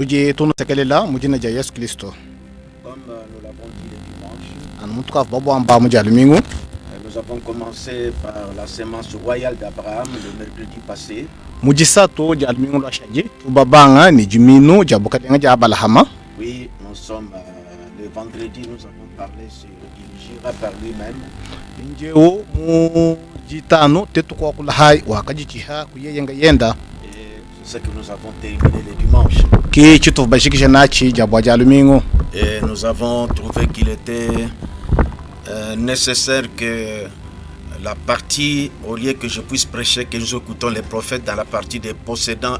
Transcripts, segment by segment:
tuje tono sekelela mujina ja Yesu Kristo. Comme nous l'avons dit le dimanche, An mutuka babo amba mujalumingu. nous avons commencé par la sémence royale d'Abraham le mercredi passé. Mujisato jalumingu la shaji. Ubabanga ni jiminu jabukatenga ja Abalahama. Oui, nous sommes le vendredi, nous avons parlé sur il gira par lui-même. Njeo mujitano tetukwa kulahai wakajichiha kuyeyenga yenda. Et c'est ce que nous avons terminé le dimanche. Ki chituf bashikisha nachi jabwa jalumingu. Et nous avons trouvé qu'il était nécessaire que la partie, au lieu que je puisse prêcher, que nous écoutons les prophètes dans la partie des possédants,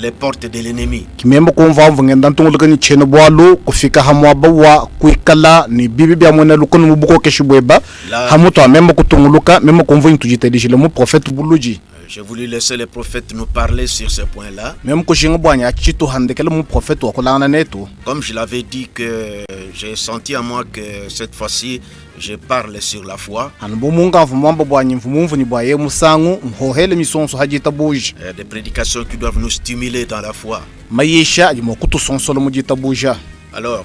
les portes de l'ennemi. Kimembo kumva mvungenda ntunguluka ni cheno bwalu kufika hamwa bawa kuikala ni bibi bya mwena lukunu mubuko keshibweba hamuto amembo kutunguluka memo kumvu ntujitedishile mu prophète buluji. J'ai voulu laisser les prophètes nous parler sur ce point-là. Même kushinga bwanya chitu handekele mu prophète wakulana netu. Comme je l'avais dit que j'ai senti à moi que cette fois-ci je parle sur la foi. Anbumunga mvumamba bwanya mvumumvu ni bwaye musangu mhohele misonso hajita buji. Des prédications qui doivent nous stimuler dans la foi. Mayesha yimo kutu sonsolo mujita buja. Alors,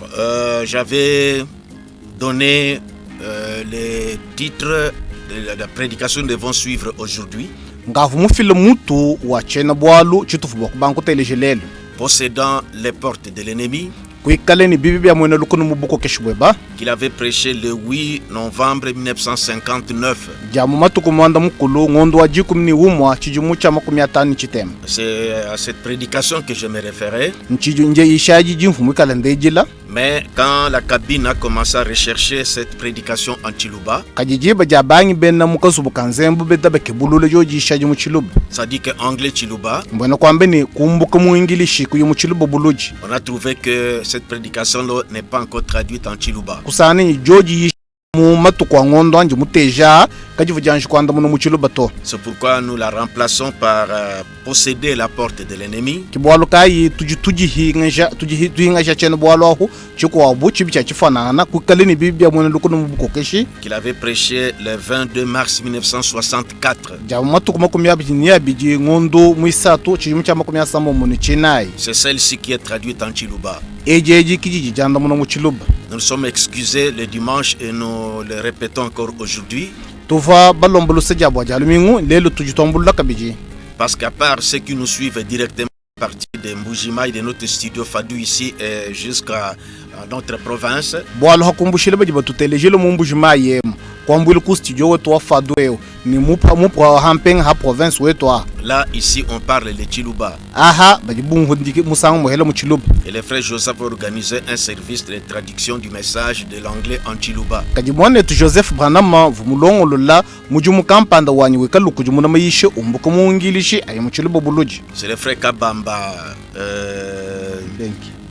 j'avais donné les titres de la prédication que nous devons suivre aujourd'hui. Ngavumufile mutu wa chena bwalu chitufu bokubanku telejelelu. Possédant les portes de l'ennemi. Kuikale ni bibi bya mwena lukunu mubuko keshibweba. Qu'il avait prêché le 8 novembre 1959. Jamu matuku mwanda mukulu ngondo wa jikumni umwa chijumu cha makumi atani chitem. C'est à cette prédication que je me référais. Nchiju nje ishaji jimfu mwikala ndejila. Mais quand la cabine a commencé à rechercher cette prédication en Chiluba, kajijiba jabangi benna mukasubu kanzembu betabe kebulule joji ishaji mu Chiluba. Ça dit que anglais Chiluba. Mbona kwambe ni kumbuka mu English ku mu Chiluba buluji. On a trouvé que cette prédication n'est pas encore traduite en Chiluba. Kusani joji mu matuko ngondo anje muteja kajivujanji kwanda mu Chiluba to. C'est pourquoi nous la remplaçons par posséder la porte de l'ennemi. Kibwalo kai tuji hinga chene bwalo hu chiko abu chibicha chifanana kukaleni bibia mwene lukunu mubuko keshi. Qu'il avait prêché le 22 mars 1964. Jamu matuko makumi abiji abiji ngondo muisato chimucha makumi asamo mu chinai. C'est celle-ci qui est traduite en Chiluba. Ejeji kijiji janda mu Chiluba. Nous nous sommes excusés le dimanche et nous le répétons encore aujourd'hui. Tuva balombolo sejabo jalumingu lelo tujutombula kabiji. Parce qu'à part ceux qui nous suivent directement à partir de Mbujima et de notre studio Fadou ici jusqu'à notre province. Boalo hakumbushile bajiba tutelejelo mu Mbujima yem. Kwambwile ku studio wetu wa Fadou ni mupa hampeng ha province wetu. Là ici on parle le Chiluba. Aha bajibu ndiki musangu mohelo mu Chiluba. Et le frère Joseph a organisé un service de traduction du message de l'anglais en Chiluba. Kajimone tu Joseph Branama vumulongo lola mujumu kampanda wanyi wekalu kujumuna mayishe umbuko mu English ay mu Chiluba buluji. C'est le frère Kabamba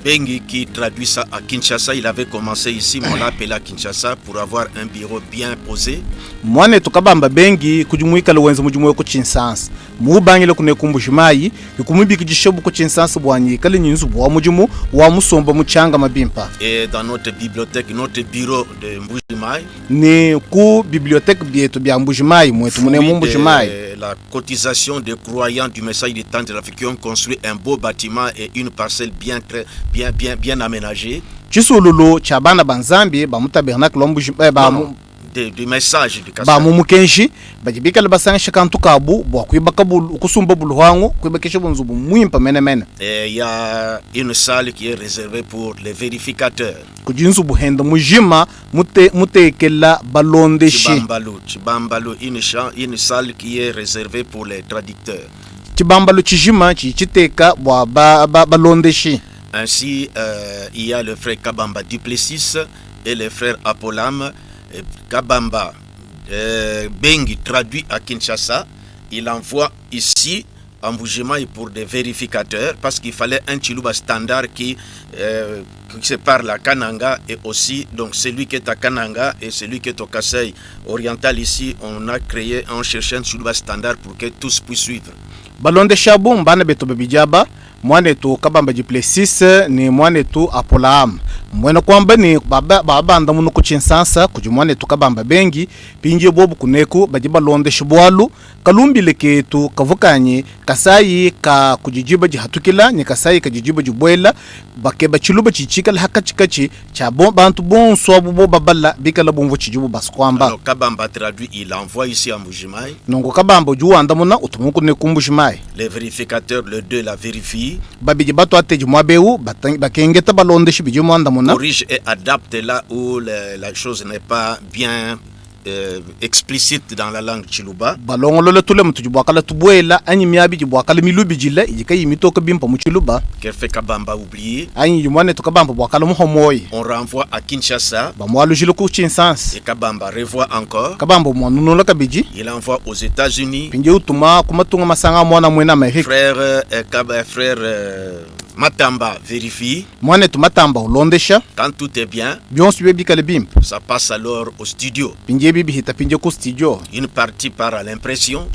Bengi qui traduit ça à Kinshasa. Il avait commencé ici, mais on l'a appelé à Kinshasa pour avoir un bureau bien posé. Mwane tukabamba Bengi kujumuika lwenzo mujumu ko Kinshasa. Mubangile kune kumbushimayi ikumubiki jishobu ko Kinshasa bwanyi kale nyinzu bwa mujumu wa musomba muchanga mabimpa. Et dans notre bibliothèque, notre bureau de Mbujimai. Ni ku bibliothèque bietu bya Mbujimai mwetu mune Mbujimai. La cotisation des croyants du message du temps de l'Afrique qui ont construit un beau bâtiment et une parcelle bien aménagée. Chisululu chabana banzambi ba mutabernacle Mbujimai ba du message du ba mumukenshi bajibika labasanga shakantu kabu bwa kuibaka kusumba buluhangu kuibakesha bunzubu mwimpa mene. Et il y a une salle qui est réservée pour les vérificateurs. Kujinzu buhenda mujima mutekela balondeshi. Chibambalo une salle qui est réservée pour les traducteurs. Chibambalo chijima chiteka bwa balondeshi. Ainsi il y a le frère Kabamba Duplessis et le frère Apolam. Kabamba Bengi traduit à Kinshasa, il envoie ici en Mbujimai pour des vérificateurs parce qu'il fallait un Chiluba standard qui se parle à Kananga et aussi donc celui qui est à Kananga et celui qui est au Kasaï oriental ici on cherche un Chiluba standard pour que tous puissent suivre. Balonde shabu mbana beto bebijaba mwanetu Kabamba Duplessis ni mwanetu Apolaam mwena kwamba ni baba ndamuno kuchinsansa kuji mwanetu Kabamba bengi pinje bobu kuneku bajiba londe shibwalu kalumbile ketu kavukanye kasayi ka kujijiba jihatukila ni kasayi ka jijiba jibwela bakeba chiluba chichikala hakachikachi cha bantu bon swabu bo babala bikala bonvo chijubu baskwamba. Alors Kabamba traduit, il envoie ici à Mbujimai. Nongo Kabamba juwa andamuna utumuku ne Mbujimai. Les vérificateurs, le 2 la vérifie. Babiji bato ateji mwabeu bakengeta balonde shibiji mwandamuna. Corrige et adapte là où la chose n'est pas bien explicite dans la langue Chiluba. Balongolole tule mtu bwakala tubwela anyi miabi jibwakala milubi jile ijika yimitoka bimpa mu Chiluba. Qu'elle fait Kabamba oublier. Anyi jumwane to Kabamba bwakala muhomoyi. On renvoie à Kinshasa. Bamwalu jile ku Chinsans. Et Kabamba revoit encore. Kabamba mwanuno la kabiji. Il envoie aux États-Unis. Pinje utuma kumatunga masanga mwana mwena Amerika. Frère Matamba vérifie. Mwane tu Matamba ulondesha. Quand tout est bien, ça passe alors au studio. Une partie part à l'impression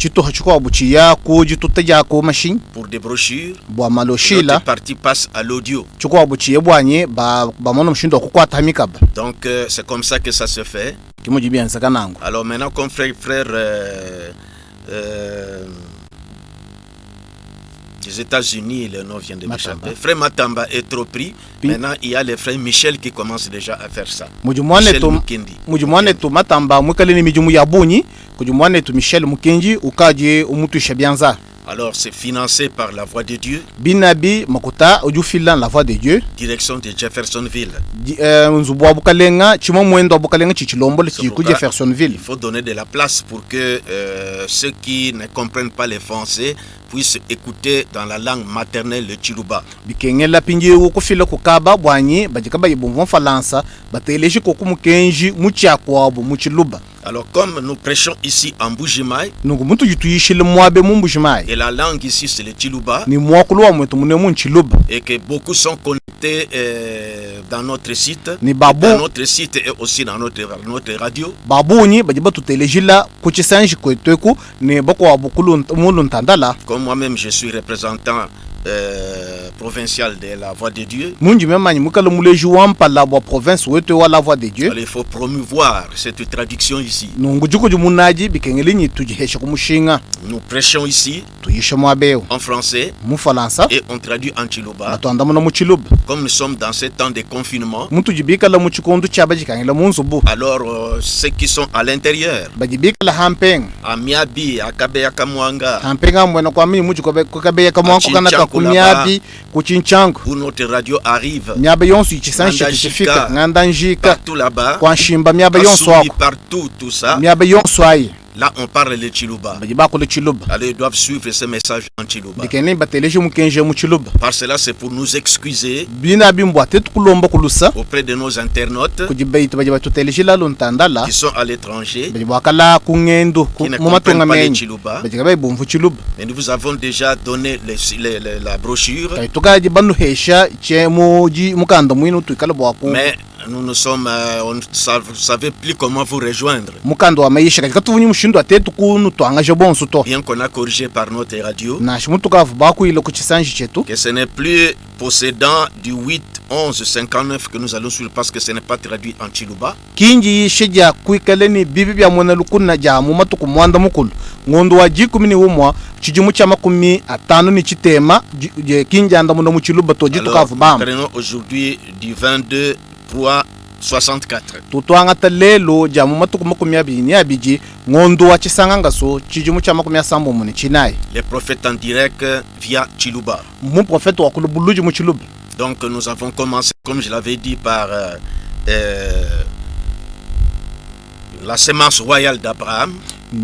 pour des brochures. L'autre partie passe à l'audio. Donc c'est comme ça que ça se fait. Alors maintenant comme frère des États-Unis, le nom vient de m'échapper. Frère Matamba est trop pris. Maintenant, il y a les frères Michel qui commencent déjà à faire ça. Michel Mukendi. Mujumwane tu Matamba mukaleni mijumu ya bunyi, kujumwane tu Michel Mukendi ukaje umutu shabianza. Alors c'est financé par la Voix de Dieu. Binabi makuta ojufilan la Voix de Dieu. Direction de Jeffersonville. Nzubwa bukalenga chimo mwendo bukalenga chichilombo le chiku Jeffersonville. Il faut donner de la place pour que ceux qui ne comprennent pas le français puissent écouter dans la langue maternelle le Chiluba. Bikengela pinje ukufila kukaba bwanyi bajikaba yibumva falansa bateleshi kokumukenji muchiakwabo muchiluba. Alors comme nous prêchons ici en Mbujimai, et la langue ici c'est le Chiluba, et que beaucoup sont connectés dans notre site, et aussi dans notre radio. Comme moi-même je suis représentant provincial de la Voix de Dieu. Il faut promouvoir cette traduction ici. Nous prêchons ici en français et on traduit en Chiluba. Comme nous sommes dans ce temps de confinement, alors ceux qui sont à l'intérieur, à Miabi, à Kabeya Kamwanga, Kunyabi kuchinchangu où notre radio arrive, partout là-bas, partout tout ça. Là, on parle le Chiluba. Alors, ils doivent suivre ce message en Chiluba. Par cela, c'est pour nous excuser auprès de nos internautes qui sont à l'étranger, qui ne comprennent pas le Chiluba. Mais nous vous avons déjà donné la brochure. Mais nous ne sommes, on ne savait plus comment vous rejoindre. Bien qu'on a corrigé par notre radio que ce n'est plus possédant du 8 11 59 que nous allons suivre parce que ce n'est pas traduit en Chiluba. Kinji sheja kuikaleni bibi bya mwana lukuna ja mu matuku mwanda mukulu ngondo wa jikumini umwa chijimu cha makumi atano ni chitema kinja anda mu Chiluba to jitu kavu bam. Aujourd'hui du 22 3 64. Tutwanga talelo jamu matuku makumi abiri abiji ngondo wa chisanga so chijimu cha makumi asambo muni chinai. Les prophètes en direct via Chiluba. Mon prophète wa kulubuluji mu Chiluba. Donc nous avons commencé comme je l'avais dit par la semence royale d'Abraham. Pour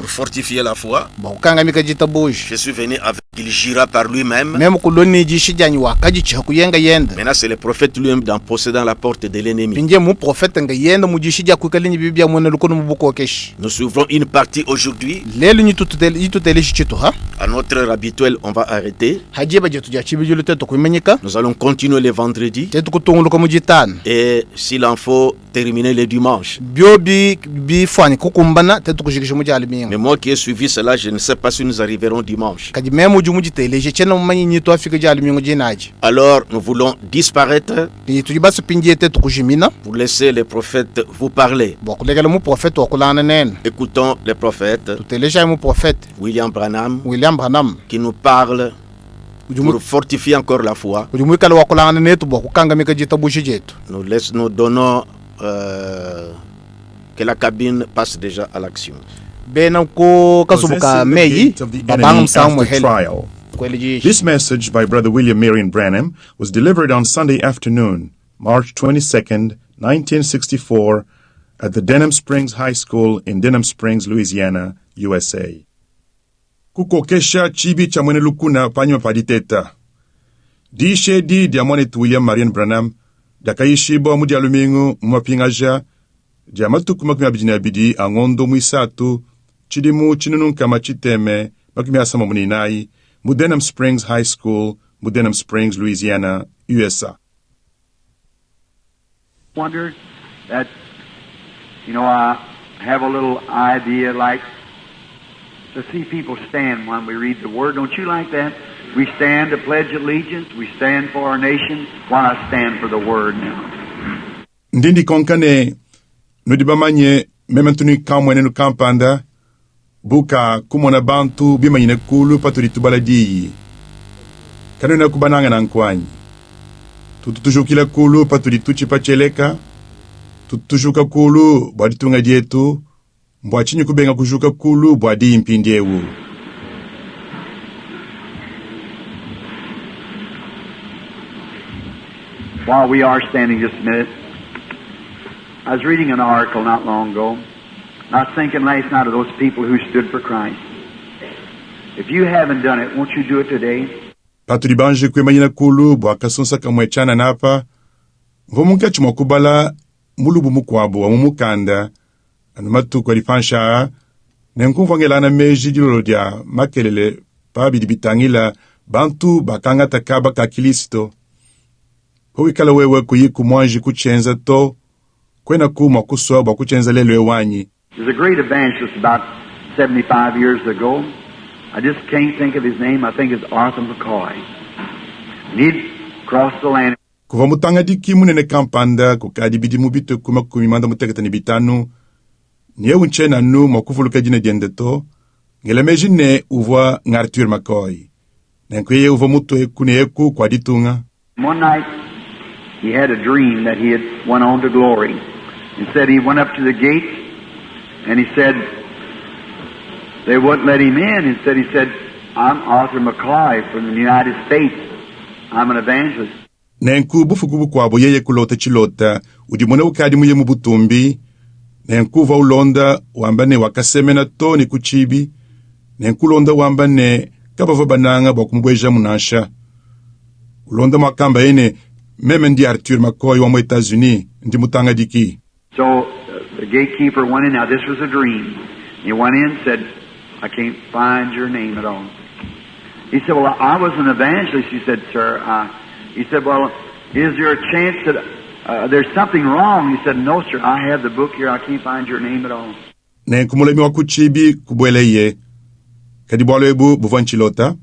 fortifier la foi. Je suis venu avec, il gira par lui-même. Maintenant c'est le prophète lui-même dans possédant la porte de l'ennemi. Nous ouvrons une partie aujourd'hui. À notre heure habituelle, on va arrêter. Nous allons continuer le vendredi. Et s'il en faut faut terminer le dimanche. Biobi bi fani kukumbana tetu kushikisha muja alimingo. Mais moi qui ai suivi cela, je ne sais pas si nous arriverons dimanche. Kadi memo jumuji teleje chena mmanyi nyito afika ja alimingo jenaji. Alors nous voulons disparaître Ni tulibasu pinje tetu kushimina. pour laisser les prophètes vous parler. Bo kulegele mu prophète wakulana nene. Écoutons les prophètes. Tuteleja mu prophète William Branham qui nous parle pour fortifier encore la foi. Nous donnons que la cabine passe déjà à l'action. This message by Brother William Marion Branham was delivered on Sunday afternoon, March 22nd, 1964, at the Denham Springs High School in Denham Springs, Louisiana, USA. Kukokesha chibi cha mwene lukuna panyuma paditeta. Di shedi dia mwene William Marion Branham, dakaishibo mudi alumingu mwapingaja, dia matuku makumi abijini abidi angondo mwisatu, chidimu chinunun kama chiteme, makumi asama muninai, mu Denham Springs High School, mu Denham Springs, Louisiana, USA. Wonder that, I have a little idea like to see people stand when we read the Word. Don't you like that? We stand to pledge allegiance. We stand for our nation. Why not stand for the Word now? Ndindi konkane, nudibamanye, mementuni kamwene nukampanda, buka kumona bantu bima yinekulu paturitu baladiyi. Kanuna kubananga na nkwanyi. Tutujukila kulu paturitu chipacheleka, tutujuka kulu bwaditunga dietu, mbwachinyi kubenga kujuka kulu bwadi impindiewu. While we are standing just a minute, I was reading an article not long ago, and I was thinking last night of those people who stood for Christ. If you haven't done it, won't you do it today? Patulibanje kwemanyina kulu bwakasunsa kamwechana napa, mvomunga chumokubala mulubu mukwabu wa mumukanda, anumatu kwa lifansha, nenkumvangelana meji dilolodia makelele pabidibitangila bantu bakanga takaba kakilisto. Huwikala wewe kuyiku mwanji kuchenza to, kwena kuma kuswa ba kuchenza lelo ewanyi. There's a great evangelist about 75 years ago. I just can't think of his name. I think it's Arthur McCoy. And he'd crossed the land. Kuva mutanga diki munene kampanda kukadi bidi mubito kuma kumimanda mutekatani bitanu. Nye unchena nu mwakufuluka jine diendeto. Ngele mejine uva Arthur McCoy. Nenkweye uva mutu kune eku kwa ditunga. One night he had a dream that he had went on to glory. He said he went up to the gate and he said they wouldn't let him in. Instead he said, I'm Arthur McCoy from the United States. I'm an evangelist. Nenku bufukubu kwabo yeye kulota chilota, udimone ukadi muye mubutumbi, nenku va ulonda wambane wakasemena to ni kuchibi, nenku londa wambane kabava bananga bakumbweja munasha. Ulonda makamba ene, meme ndi Arthur McCoy wa mu Etats-Unis, ndi mutanga diki. So the gatekeeper went in. Now this was a dream. He went in and said, I can't find your name at all. He said, well, I was an evangelist. He said, sir, he said, well, is there a chance that there's something wrong? He said, no, sir, I have the book here. I can't find your name at all. Ne kumulemi wa kuchibi kubweleye. Kadibwalo ebu buvanchilota.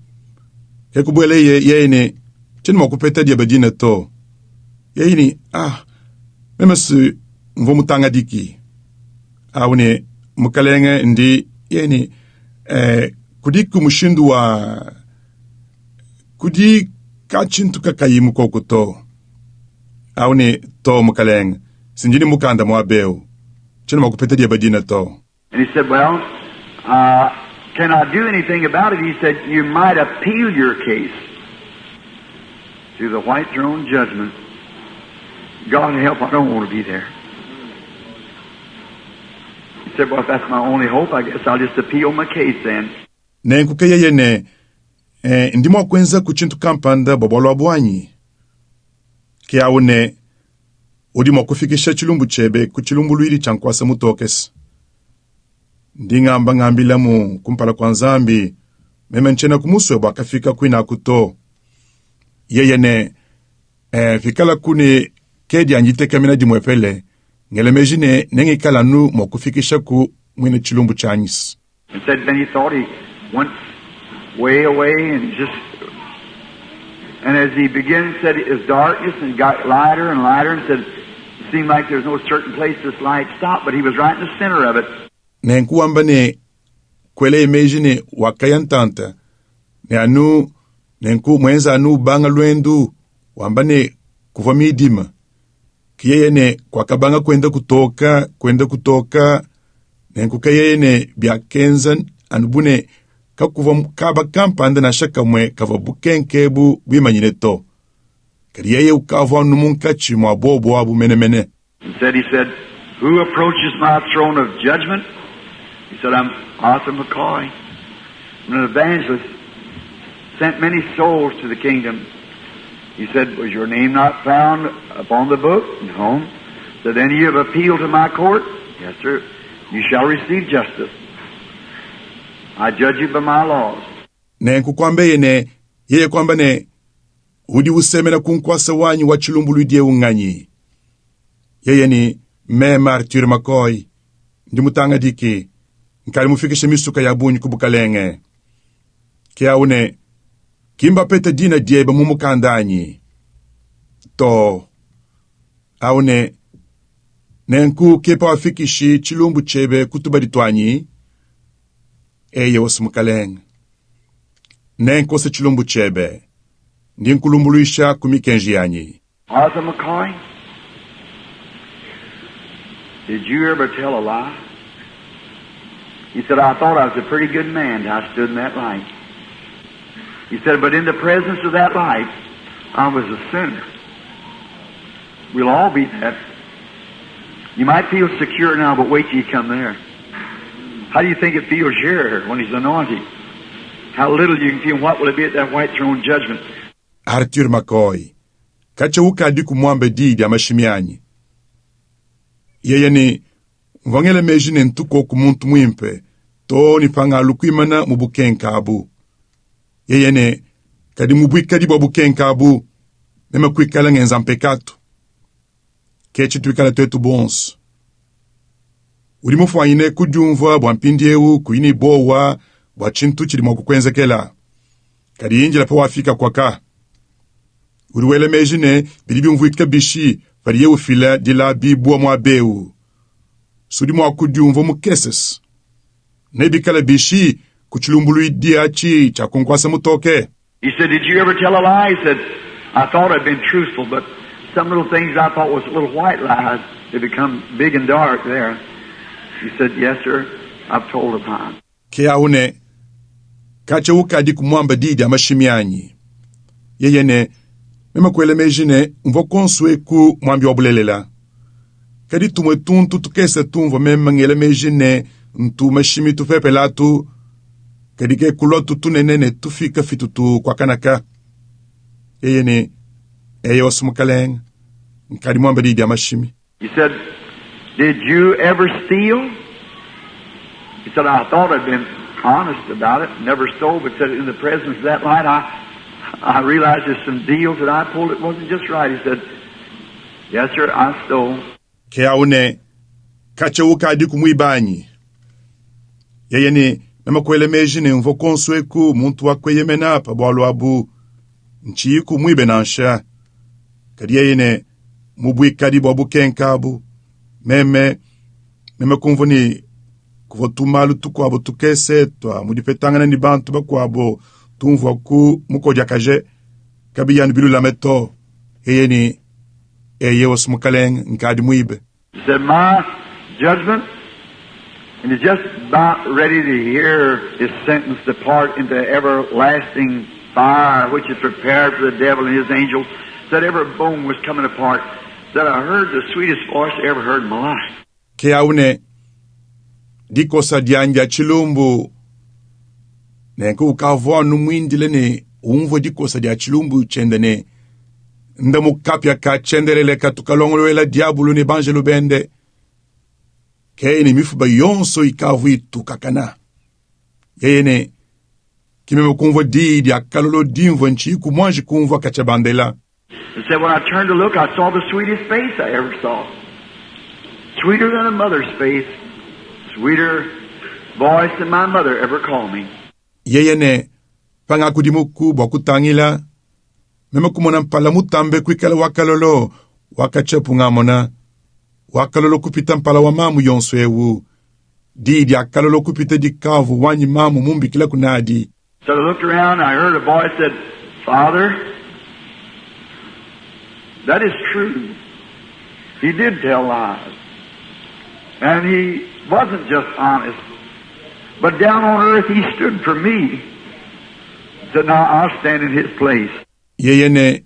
He kubweleye yene, chini mwakupeta diabadine to. Yene, memesi mvomutanga diki. Awune, mukalenge ndi, yene, kudiku mushindu wa kudi kachintu kakayimu kokuto aune to mukaleng sinjini mukanda mwabeu chino makupeta dia badina to. And he said, well, can I do anything about it? He said, you might appeal your case to the white throne judgment. God help, I don't want to be there. He said, well, if that's my only hope, I guess I'll just appeal my case then. Nenkuke yene, ndimo kwenza kuchintu kampanda babolo abwanyi. Kia une, udimo kufikisha chilumbu chebe, kuchilumbu luidi chankwasa mutokes. Ndingamba ngambila mu, kumpala kwa nzambi, memenchena kumuswe bakafika kuina kuto. Yeyene, fikala kune, kedi anjite kamina jimwepele, ngelemejine nengikala nu mokufikisha ku mwine chilumbu chanyis. And said then he thought he went way away and as he began, said it was darkness and it got lighter and lighter and said it seemed like there's no certain place this light stopped, but he was right in the center of it. Nenkuamba ne kwele imejine wakayantanta ne anu nenku mwenza anu banga lwendu wambane kuva midima kiyeye ne kwa kabanga kwenda kutoka nenku kayeye ne biakenzan anubune kakuva kaba kampanda na shaka mwe kava bukenkebu bimanyine to kiyeye ukava numunkachi mwa bobo abu menemene. He said, who approaches my throne of judgment? He said, I'm Arthur McCoy. I'm an evangelist, sent many souls to the kingdom. He said, was your name not found upon the book? No. So then you have appealed to my court? Yes, sir. You shall receive justice. I judge you by my laws. Nenku kwambe yeye kwamba ne udi usemena kunkwasa wanyi wa chilumbuludie unganyi. Yeye ni me Arthur McCoy. Ndi mutanga diki nkali mufikishe misuka ya bunyi kubukalenge. Kia une kimba pete dina dieba mumukandanyi. To aune nenku kepa wafikishi chilumbu chebe kutubaditwanyi. Eye wasumukalenge. Nenko se chilumbu chebe. Ndi nkulumbuluisha kumikenji yanyi. Arthur McCoy, did you ever tell a lie? He said, I thought I was a pretty good man till I stood in that light. He said, but in the presence of that light, I was a sinner. We'll all be that. You might feel secure now, but wait till you come there. How do you think it feels here when He's anointed? How little you can feel. What will it be at that white throne judgment? Arthur McCoy, kacha uka adiku mwambe didi amashimianyi. Yeye ni ngongele mejine ntuko kumuntu mwimpe, to ni panga lukuimana mubukenkabu. Yeye ne kadi mubuikadi babukenkabu, nema kuikala ngenza mpekatu. Kechi tuikala twetu bons. Ulimufu ine kujumva bwampindiewu kuini bowa bwachintu chili mwakukwenzekela. Kadi inji lapo wafika kwa ka. Uliwele mejine bilibi mvuika bishi variye ufila dila bibuwa mwabeu. Sudi mwakujumva mukeses. Nebikala bishi kuchulumbulu idiachi cha kunkwasa mutoke. He said, did you ever tell a lie? He said, I thought I'd been truthful, but some little things I thought was little white lies, they become big and dark there. He said, yes, sir, I've told a lie. Kia une, kacha uka di kumwamba didi amashimianyi. Yeye ne, mema kwele mejine, mvo konswe ku mwambi wabulelela. Kadi tumwe tuntu tukese tumvo mema ngele mejine, ntu mashimi tufepe latu, kadi ke kulotu tunenene tufika fitutu kwa kanaka. Yeye ne, eye wasumukaleng, nkadi mwamba didi amashimi. He said, did you ever steal? He said, I thought I'd been honest about it, never stole, but said in the presence of that light, I realized there's some deals that I pulled that wasn't just right. He said, yes, sir, I stole. Kia une, kacha uka adiku mwibanyi. Yeye ni, nama kwele mejine mvo konsweku, muntu wakweye menapa, bwalu abu, nchiiku mwibe nansha. Kadi yeye ne, mubui kadi babu kenkabu, meme kumvuni, kuvo tumalu tukwabo tukese, toa, mudipetangana ni bantu bakwabo, tumvu ku muko jakaje, kabi yanu bilu lameto, yeye ni, eye wasumukaleng, nkadi mwibe. He said, my judgment, and he's just about ready to hear his sentence depart into everlasting fire, which is prepared for the devil and his angels. Said every bone was coming apart. Said I heard the sweetest voice I ever heard in my life. Kia une, diko sa dianja chilumbu, nenku ukavwa numwindile ne, umvo diko sa dia chilumbu chendene, ndamu kapya ka chenderele ka tukalongolwela diabulu ni banjelu bende, keye ni mifuba yonso ikavu itu kakana. Yeye ne, kimeme kumvo didi akalolo dimvo nchiku mwanji kumvo kachabandela. He said, when I turned to look, I saw the sweetest face I ever saw. sweeter than a mother's face, sweeter voice than my mother ever called me. Yeye ne pangakudimuku bokutangila meme kumona mpala mutambe kwikala wakalolo wakachepungamona wakalolo kupita mpala wa mamu yonso ewu didi akalolo kupita dikavu wanyi mamu mumbi kila kunadi. So I looked around and I heard a voice said, Father, that is true. He did tell lies. And he wasn't just honest. But down on earth he stood for me. He said, now I'll stand in his place. Yeye ne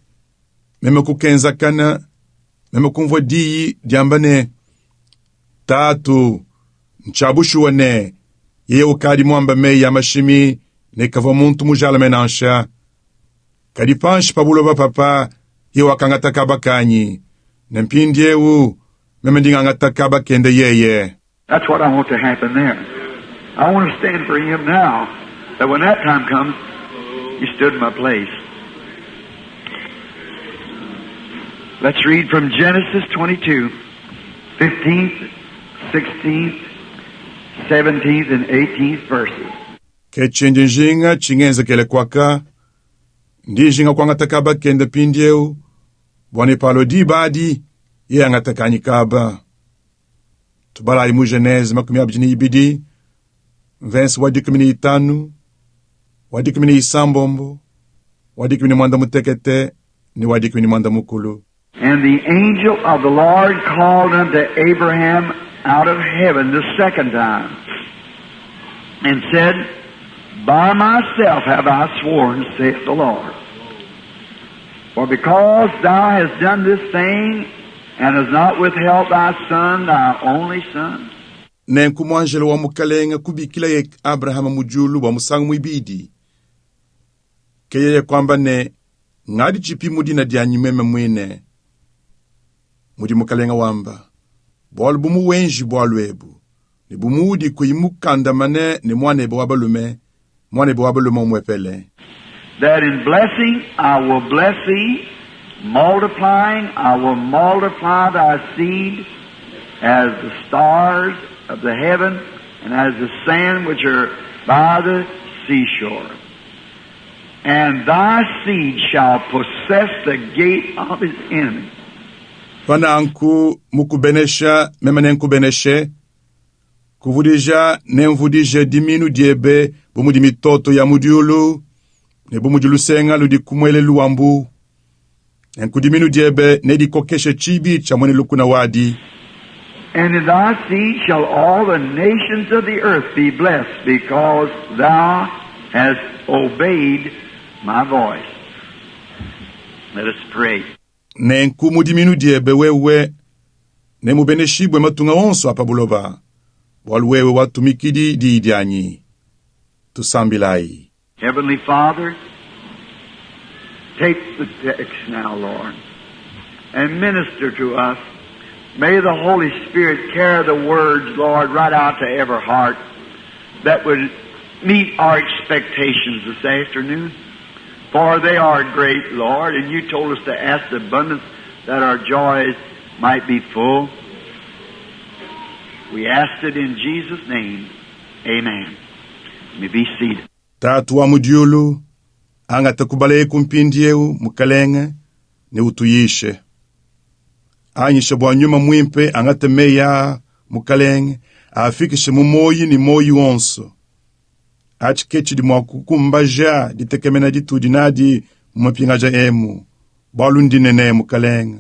meme kukenza kana meme kumvo diyi diambane tatu nchabushu wane yeye ukadi mwamba me ya mashimi ne kava muntu mujala menansha kadi panshi pabulo papa ye wakangata kabakanyi nempindie u meme ndingangata kabakende yeye. That's what I want to happen there. I want to stand for him now, that when that time comes, he stood in my place. Let's read from Genesis 22, 15th, 16th, 17th, and 18th verses. Kechenje njinga chingenza kele kwaka ndijinga kwangata kabakende pindieu bwane palo di badi ye angata kanyikaba tubala imu Genèse makumi abjini ibidi verse wadikimini itanu wadikimini isambombo wadikimini mwanda mutekete ni wadikimini mwanda mukulu. And the angel of the Lord called unto Abraham out of heaven the second time, and said, By myself have I sworn, saith the Lord. For because thou hast done this thing, and hast not withheld thy son, thy only son. Nenku mwanjelo wa mukalenga kubikila ye Abraham mujulu wa musangu mwibidi. Keye kwamba ne ngadi chipi mudina dianyimeme mwine. Mudi mukalenga wamba. Bol bumu wenji bolwebu. Ni bumudi kuyimukanda mane ni mwanebe wabalume. Mwanebe wabalume mwepele. That in blessing I will bless thee, multiplying I will multiply thy seed as the stars of the heaven and as the sand which are by the seashore. And thy seed shall possess the gate of his enemy. Pana anku mukubenesha memene nkubeneshe kuvudija nemvudije diminu diebe bumudi mitoto ya mudiulu ne bumudulu senga ludi kumwele luambu enkudiminu diebe ne di kokeshe chibi cha mwene lukuna wadi. And in thy seed shall all the nations of the earth be blessed, because thou hast obeyed my voice. Let us pray. Nenku mudiminu diebe wewe ne mubeneshibwe matunga onso apabuloba walwewe watumikidi di idianyi tusambilai. Heavenly Father, take the text now, Lord, and minister to us. May the Holy Spirit carry the words, Lord, right out to every heart that would meet our expectations this afternoon. For they are great, Lord, and you told us to ask the abundance that our joys might be full. We asked it in Jesus' name. Amen. You may be seated. Tatu wa mudiulu anga takubale kumpindieu mukalenge ne utuyishe. Anyishe bwa nyuma mwimpe anga temeya mukalenge afikishe mumoyi ni moyi wonso. Achikechi di mwakukumbaja di tekemena di tudinadi mwapingaja emu. Balundi nene mukalenge.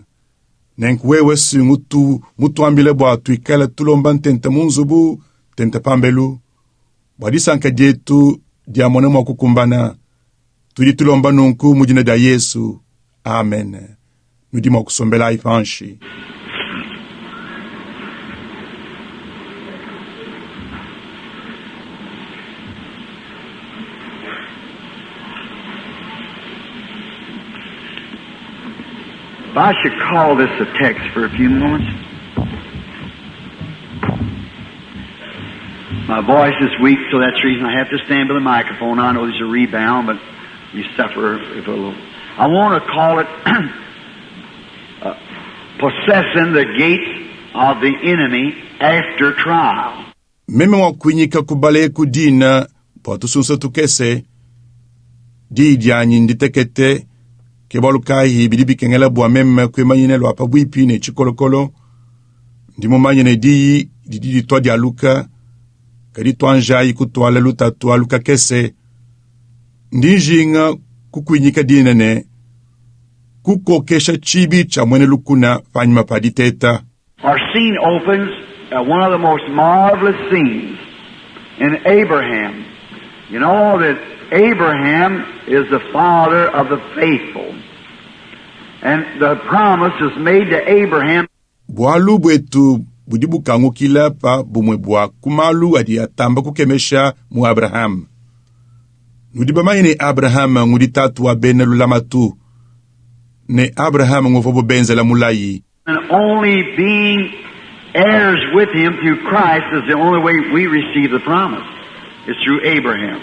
Nenkwewe si mutu ambile bwa tuikele tulomba ntente munzubu tente pambelu. Badisanka dietu diamone mwakukumbana. Tudi tulomba nunku mujine da Yesu. Amen. Nudi mwakusombela ifanshi. If I should call this a text for a few moments. My voice is weak, so that's the reason I have to stand by the microphone. I know there's a rebound, but you suffer if a little. I want to call it possessing the gates of the enemy after trial. Meme wakwinyika kubale kudina patusunsa tukese di dianyi nditekete kebalukahi bidibi kengela bwa meme kwemanyine lwa pabwipi ne chikolokolo ndimo manyine di to di aluka kadi twanjayi kutwala luta twaluka kese ndinjinga kukwinyika dinene kukokesha chibi cha mwene lukuna fanyima paditeta. Our scene opens at one of the most marvelous scenes in Abraham. You know that Abraham is the father of the faithful. And the promise is made to Abraham. Bwalu bwetu budibu kangu kilapa bumwe bwa kumalu adi atamba kukemesha mu Abraham. Nudibamayi Abraham nguditatu wa bene lulamatu. Ne Abraham ngofobo benzela mulayi. And only being heirs with him through Christ is the only way we receive the promise. It's through Abraham.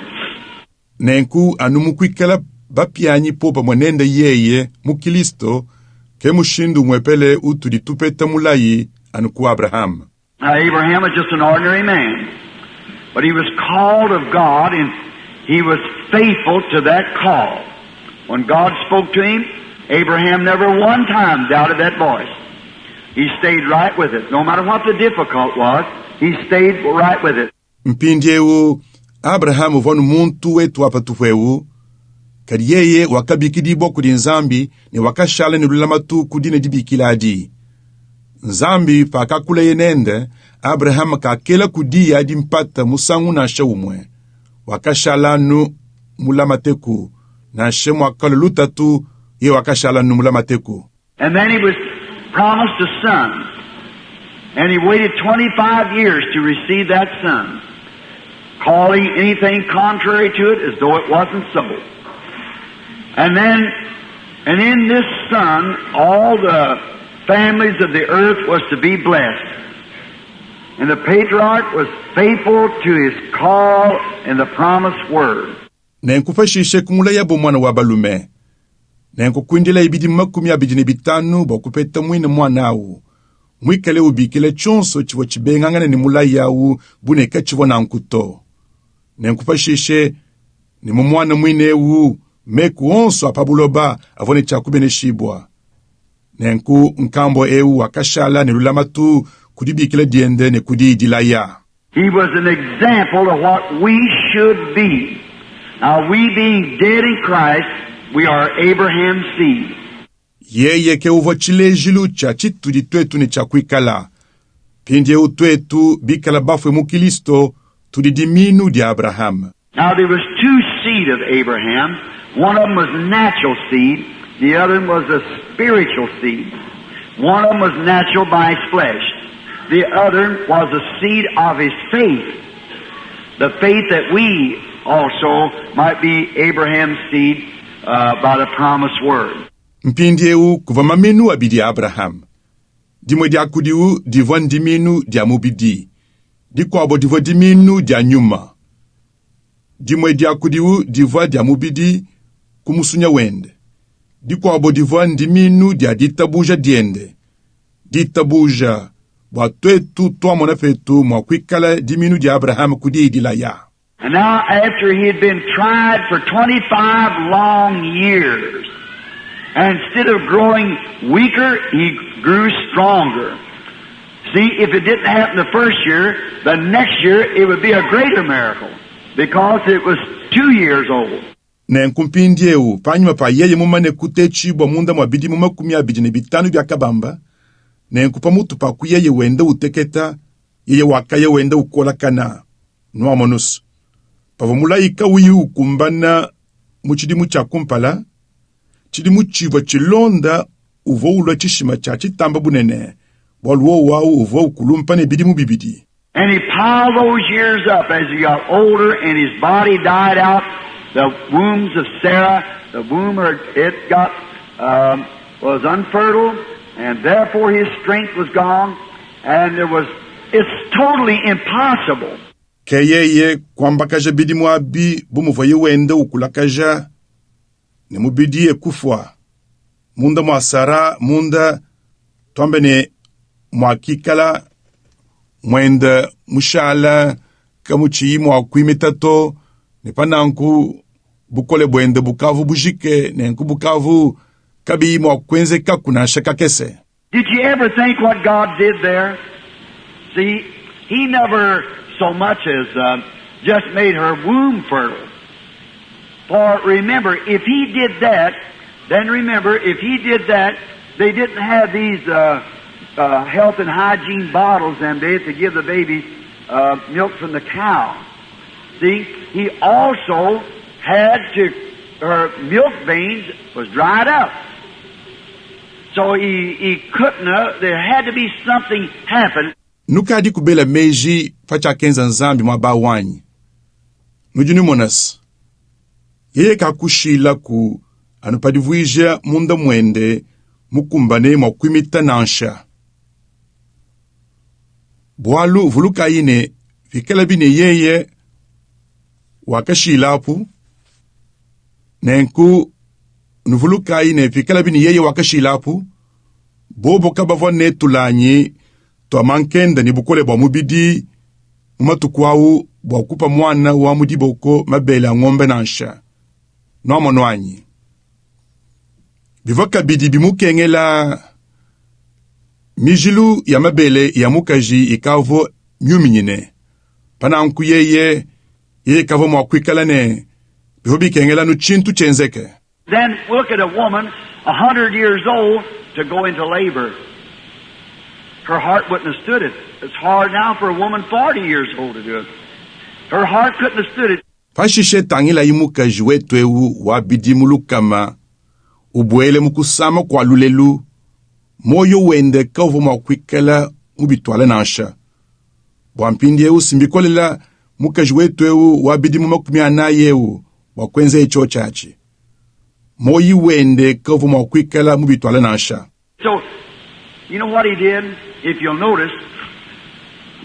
Nenku anumukwikala bapyanyi popa mwenenda yeye mukilisto ke mushindu mwepele utu ditupeta mulayi anuku Abraham. Now Abraham was just an ordinary man, but he was called of God and he was faithful to that call. When God spoke to him, Abraham never one time doubted that voice. He stayed right with it. No matter what the difficult was, he stayed right with it. Mpindieu Abraham vonu muntu wetu apatufeu kadi yeye wakabikidi boku di nzambi ni wakashala ni lulamatu kudine dibikiladi. Nzambi fakakula yenende Abraham kakela kudia di mpata musangu na shaumwe. Wakashala nu mulamateku na shemu wakala lutatu ye wakashala nu mulamateku. And then he was promised a son. And he waited 25 years to receive that son, calling anything contrary to it as though it wasn't so. And in this son, all the families of the earth was to be blessed. And the patriarch was faithful to his call and the promised word. Nenkufashishe kumula yabo mwana wa balume. Nenkukwindila ibidi makumi abidine bitanu bakupeta mwine mwanau. Mwikele ubikile chonso chivo chibengangane ni mula yau buneka chivo na nkuto. Nenkufashishe ni mwana mwine uu meku onso apabuloba avone chakubene shibwa. Nenku nkambo wakashala ni lulamatu kudibikile diende ne kudidilaya. He was an example of what we should be. Now we being dead in Christ, we are Abraham's seed. Yeye ke uvochile jilucha chitu di twetu ni chakwikala. Pindie utwetu bikala bafwe mukilisto tudidiminu di Abraham. Now there was two seed of Abraham. One of them was natural seed. The other was a spiritual seed. One of them was natural by his flesh. The other was a seed of his faith. The faith that we also might be Abraham's seed by the promised word. Mpindieu kuva mamenu abidi Abraham. Dimwe dia kudiu divwan diminu dia mubidi. Dikwabo divwa diminu dia nyuma. Dimwe dia kudiu divwa dia mubidi kumusunya wende. Dikwabo divwan diminu dia ditabuja diende. Ditabuja watwetu twa monafetu mwakwikala diminu dia Abraham kudi dilaya. And now after he had been tried for 25 long years, and instead of growing weaker, he grew stronger. See, if it didn't happen the first year, the next year it would be a greater miracle, because it was 2 years old. Nenkumpindieu panyuma pa yeye mumane kutechi bwa munda mwabidi mumakumi abidine bitanu bya kabamba. Nenkupa mutu pa kuyeye wenda uteketa, yeye wakaya wenda ukola kana. Nwa monus. Pavamula ika uyu kumbana muchidimu cha kumpala, chidimu chiva chilonda uvo ulo chishima cha chitamba bunene, waluo wao uvo ukulumpane bidimu bibidi. And he piled those years up as he got older and his body died out. The wombs of Sarah, the womb, was unfertile, and therefore his strength was gone, and it's totally impossible. Keyeye kwambakaja bidi mwabi bumuvaye wenda ukulakaja ne mubidi ekufwa. Munda mwasara munda twambene mwakikala mwenda mushala kamuchi mwakwimitato nepananku bukole bwende bukavu bujike nenku bukavu kabi mwakwenze kakuna shakakese. Did you ever think what God did there? See, He never so much as just made her womb fertile. For remember, if He did that, then remember, if He did that, they didn't have these health and hygiene bottles them days to give the babies milk from the cow. See, He also had to, her milk veins was dried up. So he couldn't, there had to be something happen. Nukadi kubela meji facha kenza nzambi mwaba wanyi. Nujuni monas. Yeye kakushila ku anupadivuija munda mwende mukumbane mwakwimita nansha. Bwalu vuluka ine fikela bine yeye wakashilapu nenku nuvuluka ine fikela bine yeye wakashilapu bobo kabavo netulanyi to mankenda ni bukole bwa mubidi mumatukwau bwa kupa mwana wa mudiboko mabela ngombe nansha nomo nwanyi bivoka bidi bimukengela mijilu ya mabele ya mukaji ikavo nyuminyine pananku yeye kavo mwakwikalane bihobi kengela nu chintu chenzeke. Then look at a woman 100 years old to go into labor. Her heart wouldn't have stood it. It's hard now for a woman 40 years old to do it. Her heart couldn't have stood it. Fashishe tangila imukaji wetwewu wabidimulukama ubwele mukusama kwa lulelu moyo wende kavu mwakwikala mubitwale nansha. Bwampindie usimbikolela mukaji wetwewu wabidimu makumia yewu wakwenze icho chachi. Moyi wende kavu mwakwikala mubitwale nansha. So, you know what he did? If you'll notice,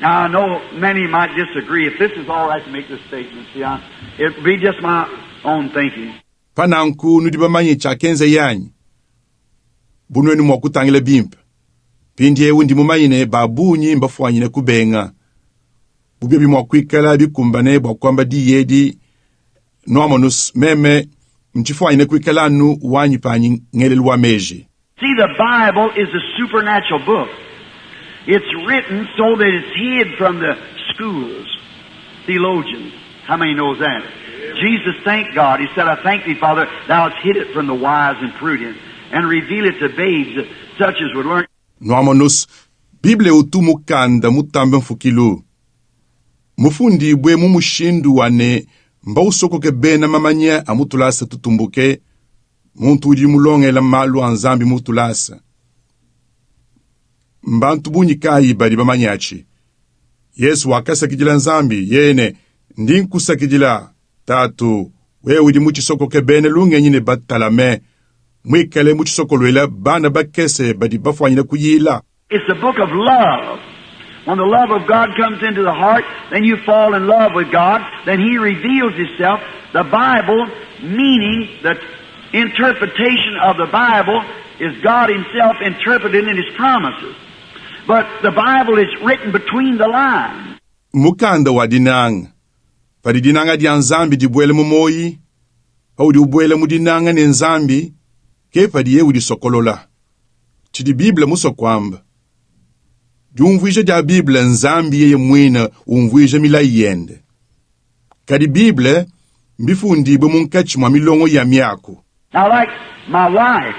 now I know many might disagree. If this is all right to make this statement, see, it'd be just my own thinking. Pananku nudibamanyi chakenze yanyi. Bunweni mwakutangile bimpa. Pindie undi mumayine babunyi mbafuanyine kubenga. Bubebi mwakwikala bikumbane bwakwamba diyedi noamonus meme mchifuanyine kwikala nu wanyi panyi ngelelwa meji. See, the Bible is a supernatural book. It's written so that it's hid from the schools, theologians. How many knows that? Jesus thanked God. He said, I thank thee, Father, thou hast hid it from the wise and prudent, and reveal it to babes such as would learn. Noamonus, Bible utumu kanda mutambe mfukilu. Mufundi bwe mumushindu wane mba usoko kebena mamanya amutulasa tutumbuke muntu udi mulonge la malu anzambi mutulasa. Mbantu bunyi kayi badi bamanyachi. Yesu wakasa kijila nzambi yene ndinkusa kijila tatu we udi muchi soko kebene lunge nyine batalame mwikale muchi soko lwela bana bakese badi bafwanyine kuyila. It's a book of love. When the love of God comes into the heart, then you fall in love with God, then He reveals Himself. The Bible, meaning the interpretation of the Bible, is God Himself interpreted in His promises. But the Bible is written between the lines. Mukanda wa dinanga. Padi dinanga di anzambi di bwele mumoyi. Au di ubwele mu dinanga ni nzambi. Kepa di yewu di sokolola. Chidi Biblia muso kwamba. Di umvuije di Biblia nzambi yeye mwina umvuije mila yende. Kadi Biblia mbifundi bwe munkachi mwa milongo ya miyako. Now like my wife,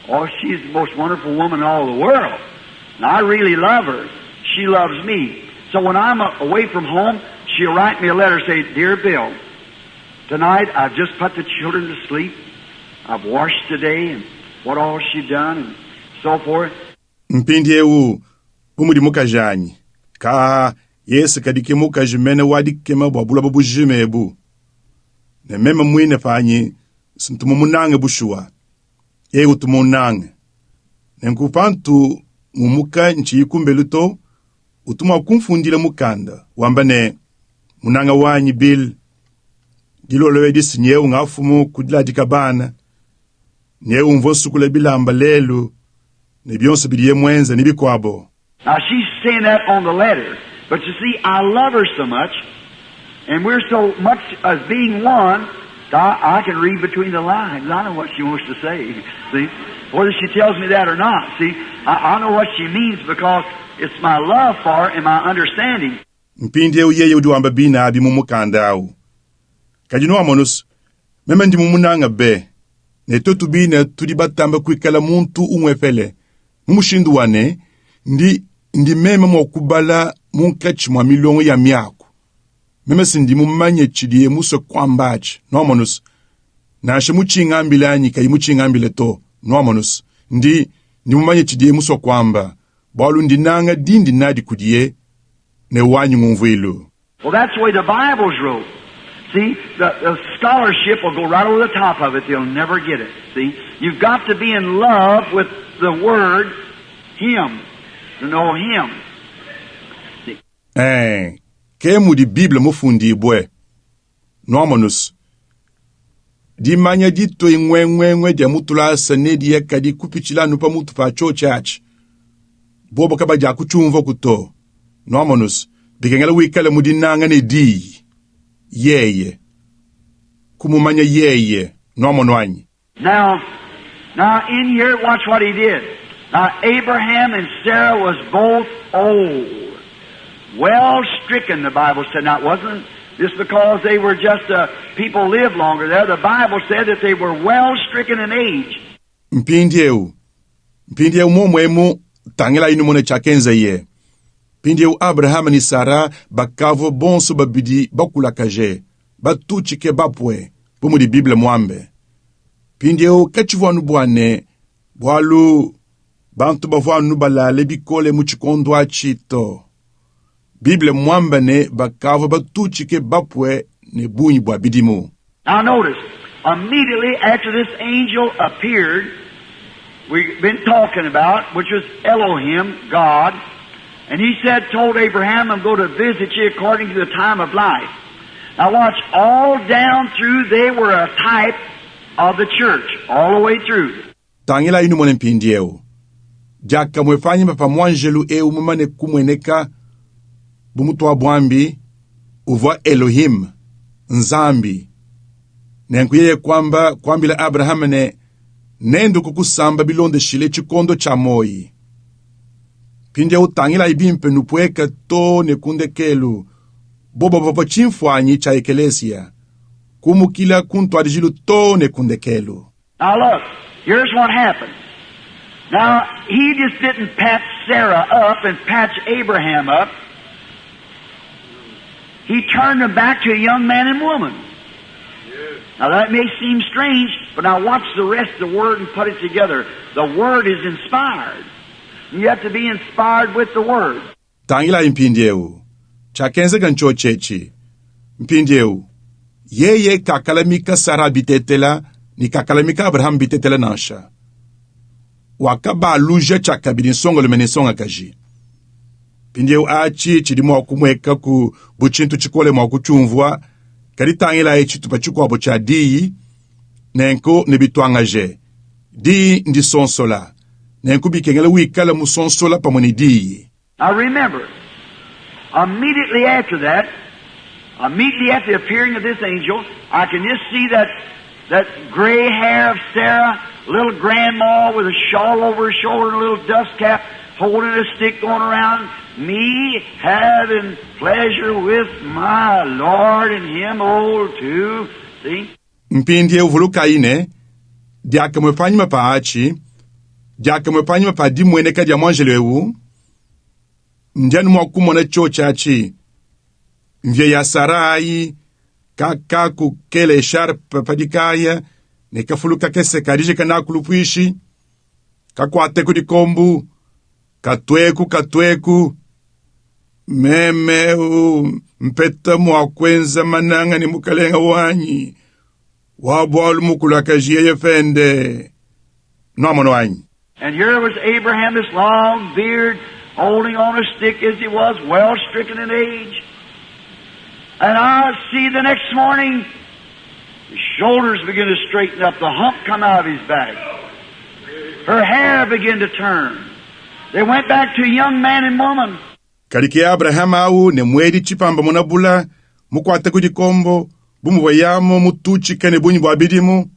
oh, she's the most wonderful woman in all the world. And I really love her. She loves me. So when I'm away from home, she'll write me a letter, say, Dear Bill, tonight I've just put the children to sleep. I've washed today and what all she done and so forth. Mpindi ewu, umudi mukajanyi. Ka, Yesu kadike mukajimene wadikema wabula babujime ebu. Ne mema mwine fanyi, sintumunange bushua. Ewu tumunange. Nenkupantu mumuka nchi ikumbeluto, utuma kumfundile mukanda. Wambane, munanga wanyi bil. Gilolowe disi nyeu ngafumu kudila dikabana. Nyeu mvosu kule bilamba lelu. Nebionse bidiye mwenze nibikwabo. Now she's saying that on the letter. But you see, I love her so much, and we're so much as being one, I can read between the lines. I know what she wants to say. See? Whether she tells me that or not. See? I know what she means because it's my love for her and my understanding. Mpinde uyeye uduamba bina abi mumukandau. Kajino amonus, meme ndi mumunanga be. Ne totu bina tudi batamba kuikala muntu umwefele. Mumushindu wane, ndi meme mwakubala munkach mwa milongo ya miaku. Meme sindi mumanye chidie muso kwambachi. No amonus, na ashe muchingambile anyika imuchingambile to. No amonus, ndi mumanye chidie muso kwamba. Balu ndi nanga dindi nadi kudie. Well, that's the way the Bible's wrote. See, the scholarship will go right over the top of it. They'll never get it. See, you've got to be in love with the Word, Him, to know Him. See? Kemu di Bible mufundi bwe. Nomonus. Di manya dito ingwengwengwe dia mutula sanedi ya kadi kupichila nupa mutu pa chochach. Bobo kaba ja kuchumvo kuto. Nomonus, bigengela wikale mudinanga ne di. Yeye. Kumumanya yeye. Nomonwanyi. Now in here, watch what he did. Now, Abraham and Sarah was both old. Well stricken, the Bible said. Now, it wasn't just because they were just, people lived longer there. The Bible said that they were well stricken in age. Mpindieu momwemu tangela inumone chakenza ye. Pindieu Abraham ni Sarah bakavo bonso babidi bakulakaje. Batuchike bapwe. Pumu di Bible mwambe. Pindieu kachivuanu buane. Bualu bantu bavuanu balale bikole muchikondwa chito. Bible mwamba ne bakavo batuchike bapwe ne bunyi bwa bidimu. Now notice, immediately after this angel appeared, we've been talking about, which was Elohim, God, and he told Abraham, I'm going to visit you according to the time of life. Now watch, all down through, they were a type of the church, all the way through. Tangela inu mwene mpindieu. Jaka mwefanya mpa mwanjelu umumane kumweneka bumutu wa buambi, uvwa Elohim, nzambi. Nenkuyeye kwambila Abraham nendo kukusamba bilonde shile chikondo cha moi. Pindia utangila ibimpe nupueka to nekundekelu. Bobo baba chimfwanyi cha ekelesia. Kumukila kuntu adijilu to nekundekelu. Now look, here's what happened. Now, he just didn't patch Sarah up and patch Abraham up. He turned them back to a young man and woman. Now that may seem strange, but now watch the rest of the Word and put it together. The Word is inspired. You have to be inspired with the Word. Tangila impindieu. Chakenze gancho chechi. Impindieu. Yeye kakalamika Sarah bitetela, ni kakalamika Abraham bitetela nasha. Wakaba aluja chakabidi songa lumenesonga kaji. Pindieu achi chidimo wakumweka ku buchintu chikole mwakuchumvwa. Karitangila echi tupachukwa bocha dii, nenko nebituangaje. Dii ndi sonsola. Nenko bikengela wikala mu sonsola pamoni dii. Now remember, immediately after that, immediately after the appearing of this angel, I can just see that gray hair of Sarah, little grandma with a shawl over her shoulder and a little dust cap, holding a stick going around, me having pleasure with my Lord and him old too. See? Mpindi uvuluka ine, diaka mwefanyima pa achi, diaka mwefanyima pa di mweneka dia mwanjelewu, mjanu mwakumona chocha achi, mvye ya sarai, kaka kukele sharp padikaya, nekafuluka kese karije kanakulupuishi, kakwate kudikombu, katweku, meme mpeta mwakwenza mananga ni mukalenga wanyi, wabualu mukulakajie yefende, nomono wanyi. And here was Abraham, this long beard, holding on a stick as he was, well stricken in age. And I see the next morning, his shoulders begin to straighten up, the hump come out of his back. Her hair began to turn. They went back to a young man and woman. Kalike Abraham au ne mwedi chipamba munabula mukwata kudikombo bumubayamo mutuchi kene bunyi bwabidimu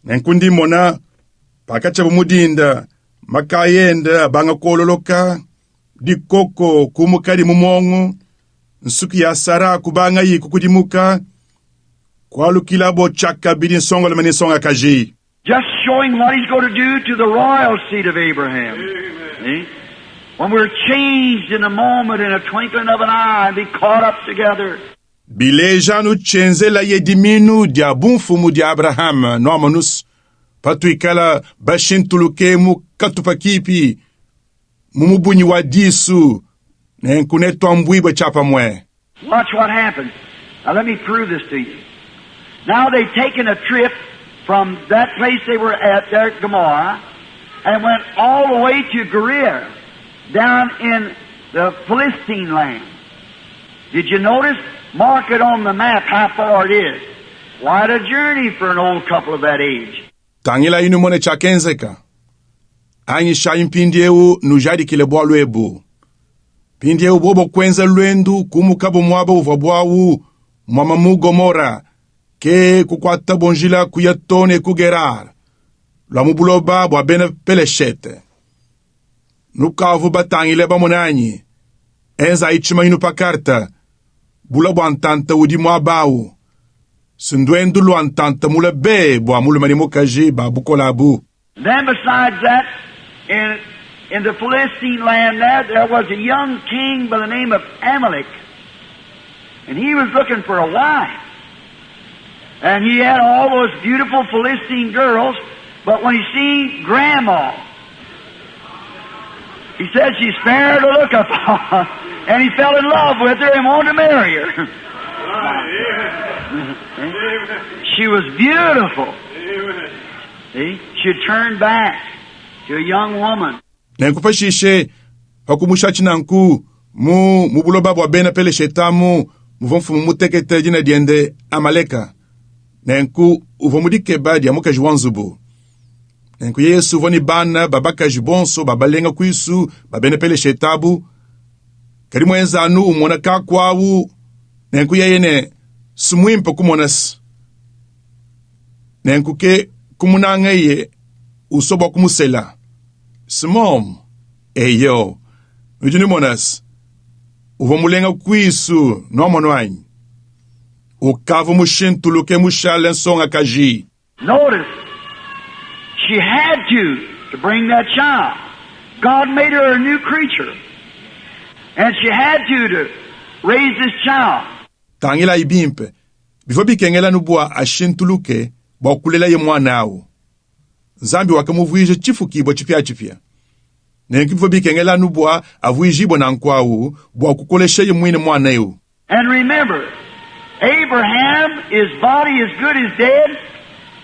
nenkundi mona pakacha bumudinda makayenda banga kololoka dikoko kumukali mumongo nsuki ya Sara kubanga yiku kudimuka kwalukila bo chaka bidi nsonga la mani songa kaji. Just showing what he's going to do to the royal seed of Abraham. See? When we're changed in a moment, in a twinkling of an eye, and be caught up together. Bileja nu chenzela yediminu dia bunfumu dia Abraham nomanus patuikala bashintuluke mu katupakipi mumubunyi wa disu nenkunetwa mbwiba chapa mwe. Watch what happens. Now let me prove this to you. Now they've taken a trip from that place they were at there at Gomorrah and went all the way to Gerar, down in the Philistine land. Did you notice? Mark it on the map how far it is. Quite a journey for an old couple of that age. Tangila inu mone chakenzeka. Anyi shayin pindieu nujadi kile bwalu ebu. Pindieu bobo kwenza lwendu kumukabo mwaba uvabwawu mwamamu Gomora ke kukwata bonjila kuyatone kugerar. Lamubuloba bwa bene peleshete. Nukavu batangile ba monanyi. Enza ichima inu pakarta. Bula bwa antanta udi mwabau. Sundwendu lu antanta mula be bwa mula manimokaji ba bukolabu. Then besides that, in the Philistine land there was a young king by the name of Amalek. And he was looking for a wife. And he had all those beautiful Philistine girls, but when he seen Grandma, he said she's fair to look upon, and he fell in love with her and wanted to marry her. She was beautiful. See? She turned back to a young woman. Nenkupashishe hakumushachi nanku mubuloba bwa bena pele shetamu muvomfu mutekete jina diende Amaleka. Nenku uvomudike badi ya muka juwanzubu. Nenku Yesu voni bana babaka jibonso babalenga kuisu babene pele shetabu. Karimu enzanu umona kakwawu. Nenku yene sumuimpa kumonas. Nenku ke kumunangeye usoba kumusela. Simom, eyo, nujuni monas, uvomulenga kuisu, no monwanyi. Ukavu mushintuluke mushalen songa kaji. Notice, she had to bring that child. God made her a new creature. And she had to raise this child. Tangila ibimpe, bifo bikengela nubwa ashintuluke, bakulela ye mwanao. Zambi wakamuvuije chifu kibo chipia. Nenki bifo bikengela nubwa avuiji bona nkwawu, bwa kukoleshe ye mwine mwanao. And remember, Abraham, his body is good as dead,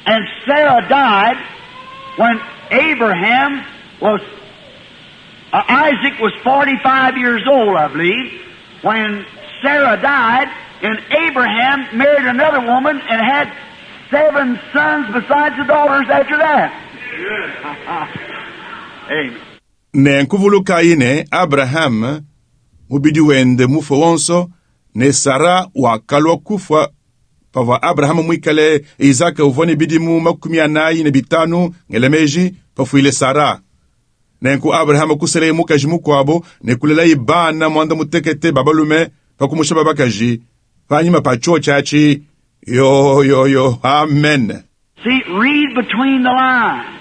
and Sarah died when Abraham was, Isaac was 45 years old, I believe, when Sarah died, and Abraham married another woman and had 7 sons besides the daughters after that. Amen. Nenkuvuluka ine Abraham, mubidi wende mufowonso, ne Sara wakalwa kufa pava Abraham mwikale Isaac uvoni bidimu makumianayi ne bitanu ngelemeji pafuile Sara. Nenku Abraham kusele mukaji mukwabo ne kulela ibana mwanda mutekete babalume pakumusha babakaji panyima pacho chachi yo amen. See, read between the lines.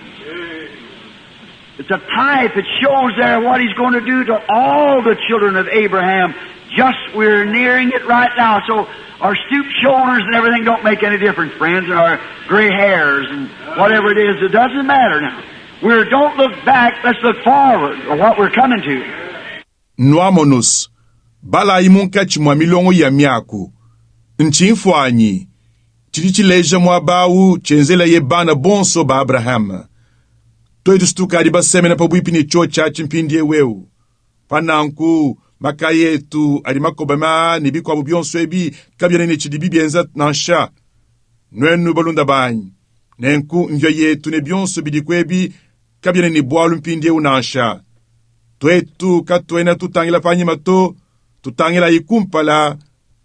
It's a type. It shows there what he's going to do to all the children of Abraham. Just we're nearing it right now. So our stooped shoulders and everything don't make any difference, friends, and our gray hairs and whatever it is. It doesn't matter now. Don't look back. Let's look forward or what we're coming to. Nuamonus. Bala imunka chimwa milongo ya miaku. Nchimfuanyi. Chichileja mwabawu chenzela yebana bonso ba Abraham. Toidu stukari basemena pabuipini chocha chimpindie weu. Pananku, makayetu, alimakobama, nibiku abubionso ebi, kabyane nechidibi bienza nansha. Nwenu balunda banyi. Nenku nvya yetu nebionso bidikwebi, kabyane ni boalu mpindie unansha. twetu katwena tutangila panyima to tutangila ikumpala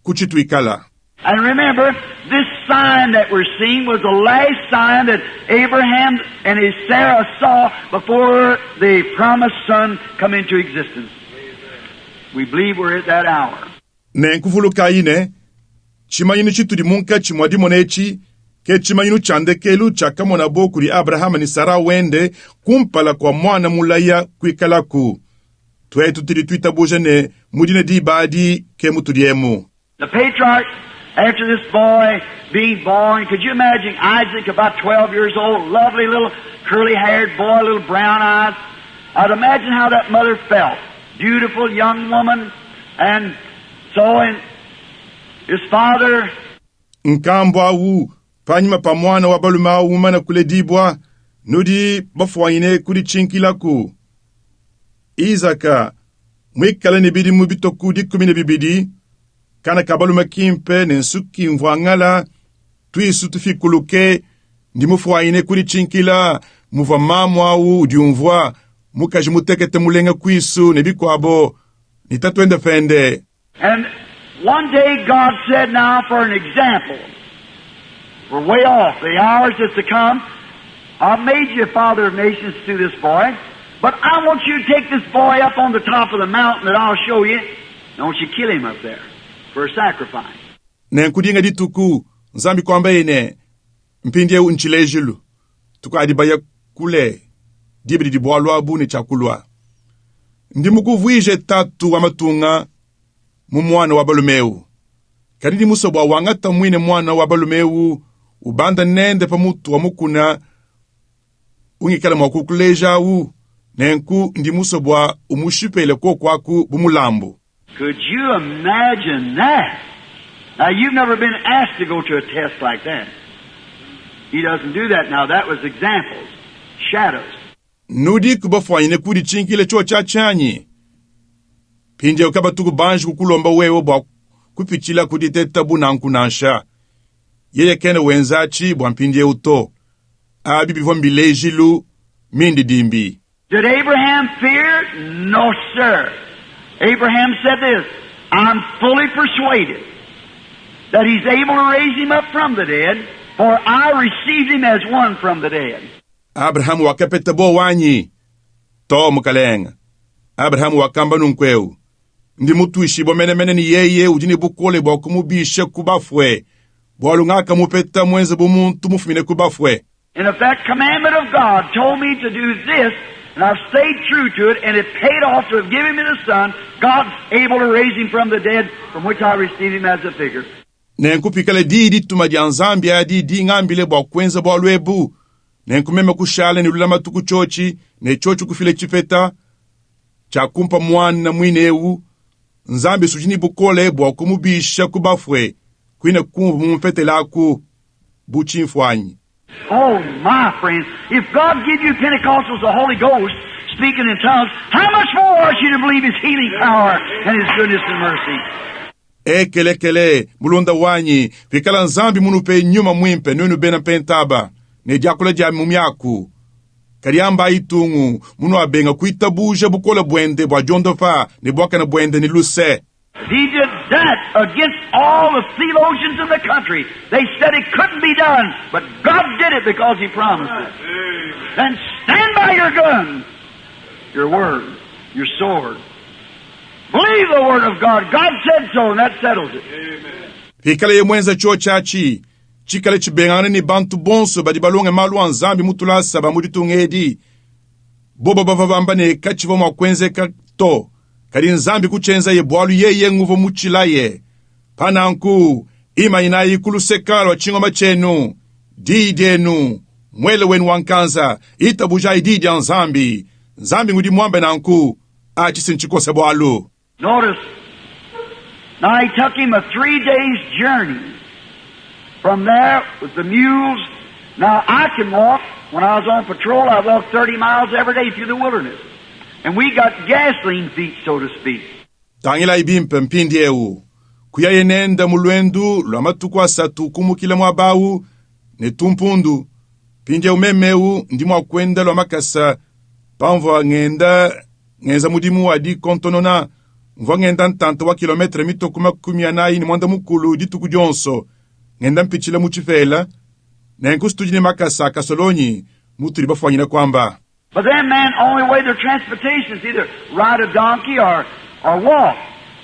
kuchituikala. And remember, this sign that we're seeing was the last sign that Abraham and his Sarah saw before the promised son come into existence. We believe we're at that hour. Nenkufuluka ine, chimanyinu chitudi munka chimwadi monechi, ke chimanyinu chandekelu chakamona bokuri Abraham ni Sara wende kumpala kwa mwana mulaya kuikalaku. Twetu tilituita bujene mudine di badi ke mutudiemu. The patriarch, after this boy being born, could you imagine Isaac, about 12 years old, lovely little curly-haired boy, little brown eyes? I'd imagine how that mother felt. Beautiful young woman, and so in his father. Nkambwa wu, panyima pa mwana wa baluma umana kule dibwa, nudi bafwanyine kudi chinkilaku. Izaka, mwikala nibidi mubitoku dikumine bibidi, kana kabaluma kimpe nensuki mvwangala, tuisu tufikuluke, ndi mufwanyine kudi chinkila, muva mamwa wu udiumvwa, mukajimutekete mulenga kuisu nebikwabo, nitatuende fende. And one day God said, now for an example, we're way off, the hours that's to come, I've made you a father of nations through this boy, but I want you to take this boy up on the top of the mountain that I'll show you, and I want you to kill him up there for a sacrifice. Nenkudinga dituku, nzambi kwamba ine, mpindie unchilejulu, tuku adibaya kule, dibidi dibualwa abu ne chakulwa. Ndimukuvuije tatu wa matunga, mumwana wa balumeu. Kanidi musobwa wangata mwine mwana wa balumeu, ubanda nende pa mutu wa mukuna, ungikala mwakukuleja u, nenku ndi musobwa umushipele kwaku bumulambu. Could you imagine that? Now you've never been asked to go to a test like that. He doesn't do that now. That was examples, shadows. Nudi kubafwanyine kudi chinkile cho chachanyi. Pinje ukaba tuku banji kukulomba wewe bwa kupichila kuditeta bunankunansha. Yeye kene wenzachi bwa mpinje uto. Abi bifo mbilejilu mindi dimbi. Did Abraham fear? No, sir. Abraham said this, I'm fully persuaded that he's able to raise him up from the dead, for I received him as one from the dead. Abraham wakapeta bo wanyi. To mukalenga. Abraham wakamba nunkweu. Ndi mutu ishibo mene ni yeye ujini bukole bwa kumubisha kubafwe. Bwalungaka mupeta mwenze bumuntu mufumine kubafwe. And if that commandment of God told me to do this, and I've stayed true to it, and it paid off to have given me the son, God's able to raise him from the dead, from which I received him as a figure. Nenkupikale di tumaji anzambi adi di ngambile bwa kwenza bwa lwebu. Nenkumeme kushale ni lulama tukuchochi, ne chochu kufile chifeta, chakumpa mwana mwinewu, nzambi sujini bukole bwa kumubisha kubafwe, kuine kumbu mumfete laku, buchi mfwanyi. Oh, my friend, if God give you Pentecostals the Holy Ghost, speaking in tongues, how much more ought you to believe His healing power and His goodness and mercy? Kele, mulonda wanyi, vikala nzambi munupe nyuma mwimpe, nunu bena pentaba, ne diakula dia mumyaku. Kariamba itungu, munu abenga kuitabuja bukola bwende, bwa jondofa, ne bwaka na bwende ni luse. He did that against all the theologians in the country. They said it couldn't be done, but God did it because He promised it. Then stand by your gun, your word, your sword. Believe the word of God. God said so, and that settles it. Hikale ye mwenza cho chachi, chikale chibengane ni bantu bonso, badi balonge malu anzambi mutulasa ba muditungedi. Boba bavavamba ne kachivo mwakwenze kato. Kari nzambi kuchenza ye bwalu ye nguvo muchilaye. Pananku, ima inayi kulusekalo chingoma chenu. Didenu, mwele wenu wankanza, itabuja ididi ya nzambi. Nzambi ngudi mwambe nanku, achisinchikose bwalu. Notice, now he took him a 3 days journey. From there with the mules. Now I can walk. When I was on patrol, I walked 30 miles every day through the wilderness. And we got gasoline feet, so to speak. Tangila ibimpe mpindi ewu. Kuya yenenda muluendu, luamatuku asatu kumukile mwabawu, ne tumpundu. Pindi umemeu, ndi mwakwenda luamakasa, pamvo ngenda, ngenza mudimu wadi kontonona mva ngenda ntanta wa kilometre mitoko makumi anayi ni mwanda mukulu dituku jonso ngenda mpichila muchifela nenku stujini makasa kasolonyi mutu libafwanyina kwamba. But then man only way their transportation is either ride a donkey or walk.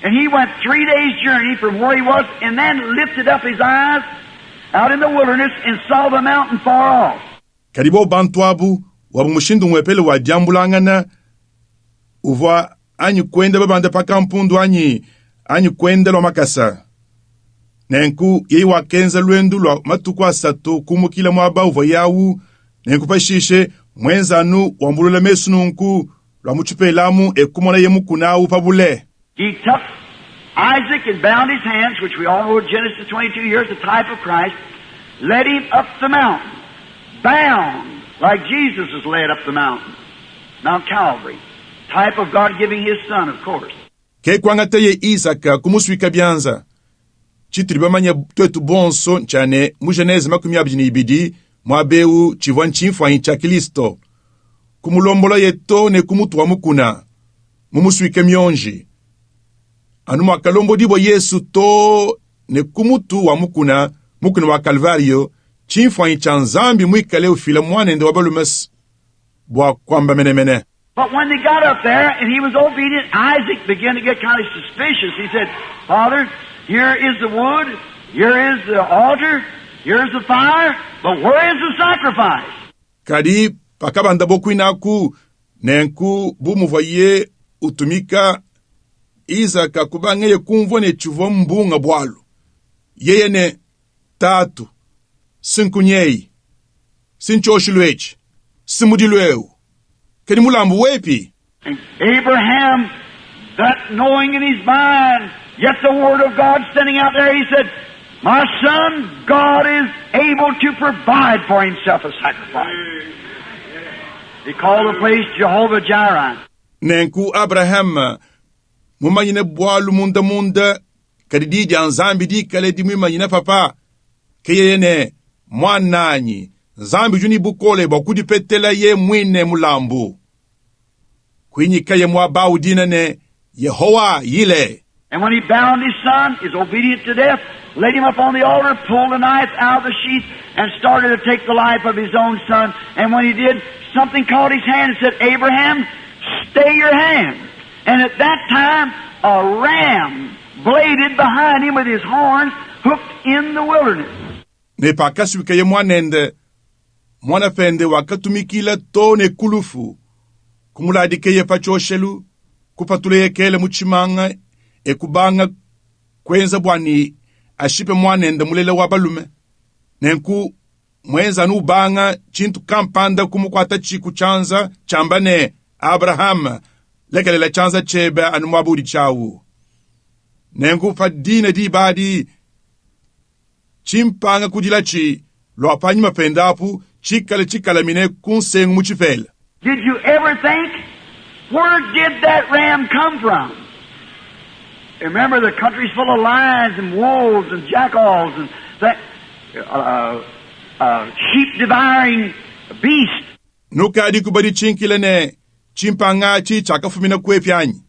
And he went 3 days journey from where he was and then lifted up his eyes out in the wilderness and saw the mountain far off. Karibo bantu abu wabu mushindu mwepele wa diambulangana uva anyi kwenda babanda paka mpundu anyi kwenda lo makasa. Nenku yei wakenza lwendu lo matuku asatu kumukila mwaba uva yawu nenku pashishe mwenzanu wambulula mesununku lo muchupelamu ekumona ye mukunawu pabule. He took Isaac and bound his hands, which we all know Genesis 22 years, the type of Christ, led him up the mountain, bound, like Jesus was led up the mountain, Mount Calvary, type of God giving His Son, of course. Ke kwangateye Isaka kumuswika byanza. Chitri bamanya twetu bonso nchane mujeneze makumi abiri ibidi mwabeu chivwa nchimfwa incha Kristo. Kumulombola yeto ne kumutwa mukuna. Mumuswike myonji. Anu makalombo dibo Yesu to ne kumutu wa mukuna wa Kalvario chimfwa incha nzambi mwikale ufila mwanende wabalumes bwa kwamba menemene. But when they got up there and he was obedient, Isaac began to get kind of suspicious. He said, Father, here is the wood, here is the altar, here is the fire, but where is the sacrifice? Kadi pakabanda bokwinaku nenku bumuvaye utumika Isaka kubangeye kumvone chuvo mbunga bwalu. Yeye ne tatu, sinkunyei, sinchoshilwechi, simudilweu. Keni mulambu wepi? And Abraham, that knowing in his mind, yet the word of God standing out there, he said, my son, God is able to provide for himself a sacrifice. He called the place Jehovah Jireh. Nenku Abraham, mumanyine bwalu munda, kadidi anzambi di kale di mumanyine papa, keyene, mwananyi, zambi juni bukole bakudi petela ye mwine mulambu. Kwinyi kaye mwabau dinane, Yehowa yile. And when he bound his son, is obedient to death, laid him up on the altar, pulled a knife out of the sheath, and started to take the life of his own son. And when he did, something caught his hand and said, Abraham, stay your hand. And at that time, a ram bladed behind him with his horns, hooked in the wilderness. Ne pakasi wikaye mwanende, mwana pende wakatumikila to ne kulufu, kumuladikeye pachoshelu, kupatuleye kele muchimanga, ekubanga kwenza bwani ashipe mwanende mulele wabalume. Nenku mwenza nubanga chintu kampanda kumukwata chiku chanza chambane Abraham lekelela chanza chebe anu mwabudi chawu. Nenku fadine di badi chimpanga kudilachi lo apanyi mapendapu chikala mine kunsengu muchifela. Did you ever think, where did that ram come from? Remember, the country's full of lions and wolves and jackals and that sheep-devouring beast. Nukadi kubadi chinkilene chimpanga chi chakafumina kwepyanyi.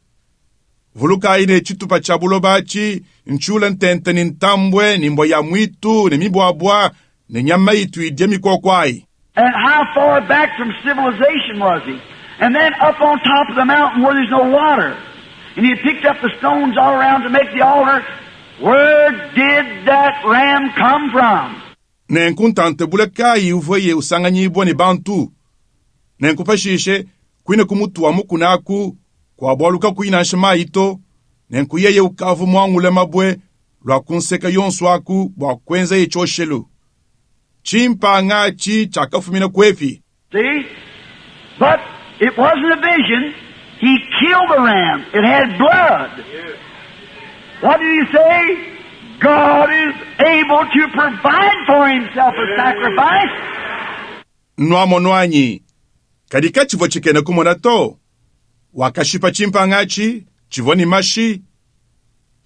Vuluka ine chitupa chabulobachi nchula ntente nintambwe nimbo ya mwitu nimibwabwa ninyama itu idemi kokwai. And how far back from civilization was he? And then up on top of the mountain where there's no water. And he had picked up the stones all around to make the altar. Where did that ram come from? Nenkuntante bulekai uvoye usanganyibwa ni bantu. Nenkupashishe kwine kumutuwa mukunaku kwa bwaluka kuina shema ito. Nenkuyeye ukavu mwangule mabwe lwa kunseka yonswaku bwa kwenza yechoshelu. Chimpa ngachi chakafumina kwefi. See? But it wasn't a vision. He killed the ram. It had blood. What did he say? God is able to provide for himself a sacrifice. Nwamo nwanyi. Kadika chivo chikene kumona to. Wakashipa chimpa ngachi, chivoni mashi.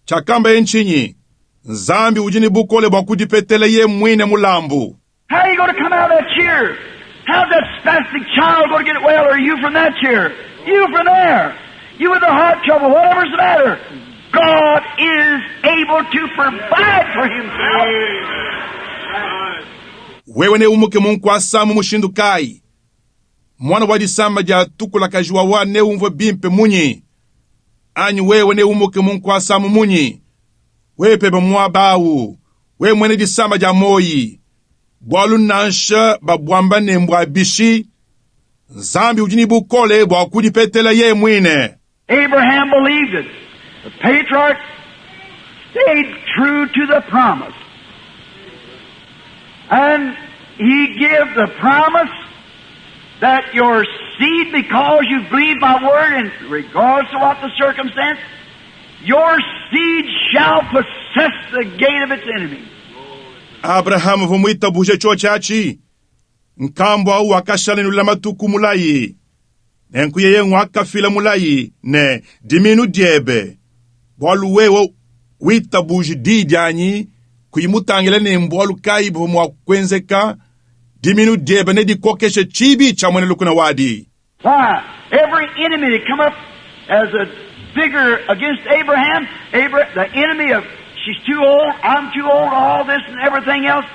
Chakamba enchinyi. Zambi ujini bukole bakudipetele ye mwine mulambu. How are you going to come out of that chair? How's that spastic child going to get well, or you from that chair? You from there. You with a heart trouble, whatever's the matter, God is able to provide for himself. Wewe ne umuke munkwasa mu mushindukai. Mwana wa disamba ja tukula kajua wa ne umvo bimpe munyi. Anyi wewe ne umuke munkwasa mu munyi. Wewe pepe mwa bawu. Wewe mwene disamba ja moyi. Bwalu nansha babwamba ne mbwa bishi. Zambi ujini bukole bwa kudipetela ye mwine. Abraham believed it. The patriarch stayed true to the promise. And he gave the promise that your seed, because you believe my word, and regardless of what the circumstance, your seed shall possess the gate of its enemy. Abraham vumuita buje chochachi. Nkambo au akashale nulama tuku mulayi. Nenkuye ye nwaka fila mulayi. Ne diminu diebe. Bwalu wewo wita buje didianyi. Kuyimutangele ne mbwalu kaibu mwa kwenzeka. Diminu diebe ne di kokeshe chibi chamwene lukuna wadi. Why? Every enemy that come up as a figure against Abraham, the enemy of, she's too old, I'm too old, all this and everything else,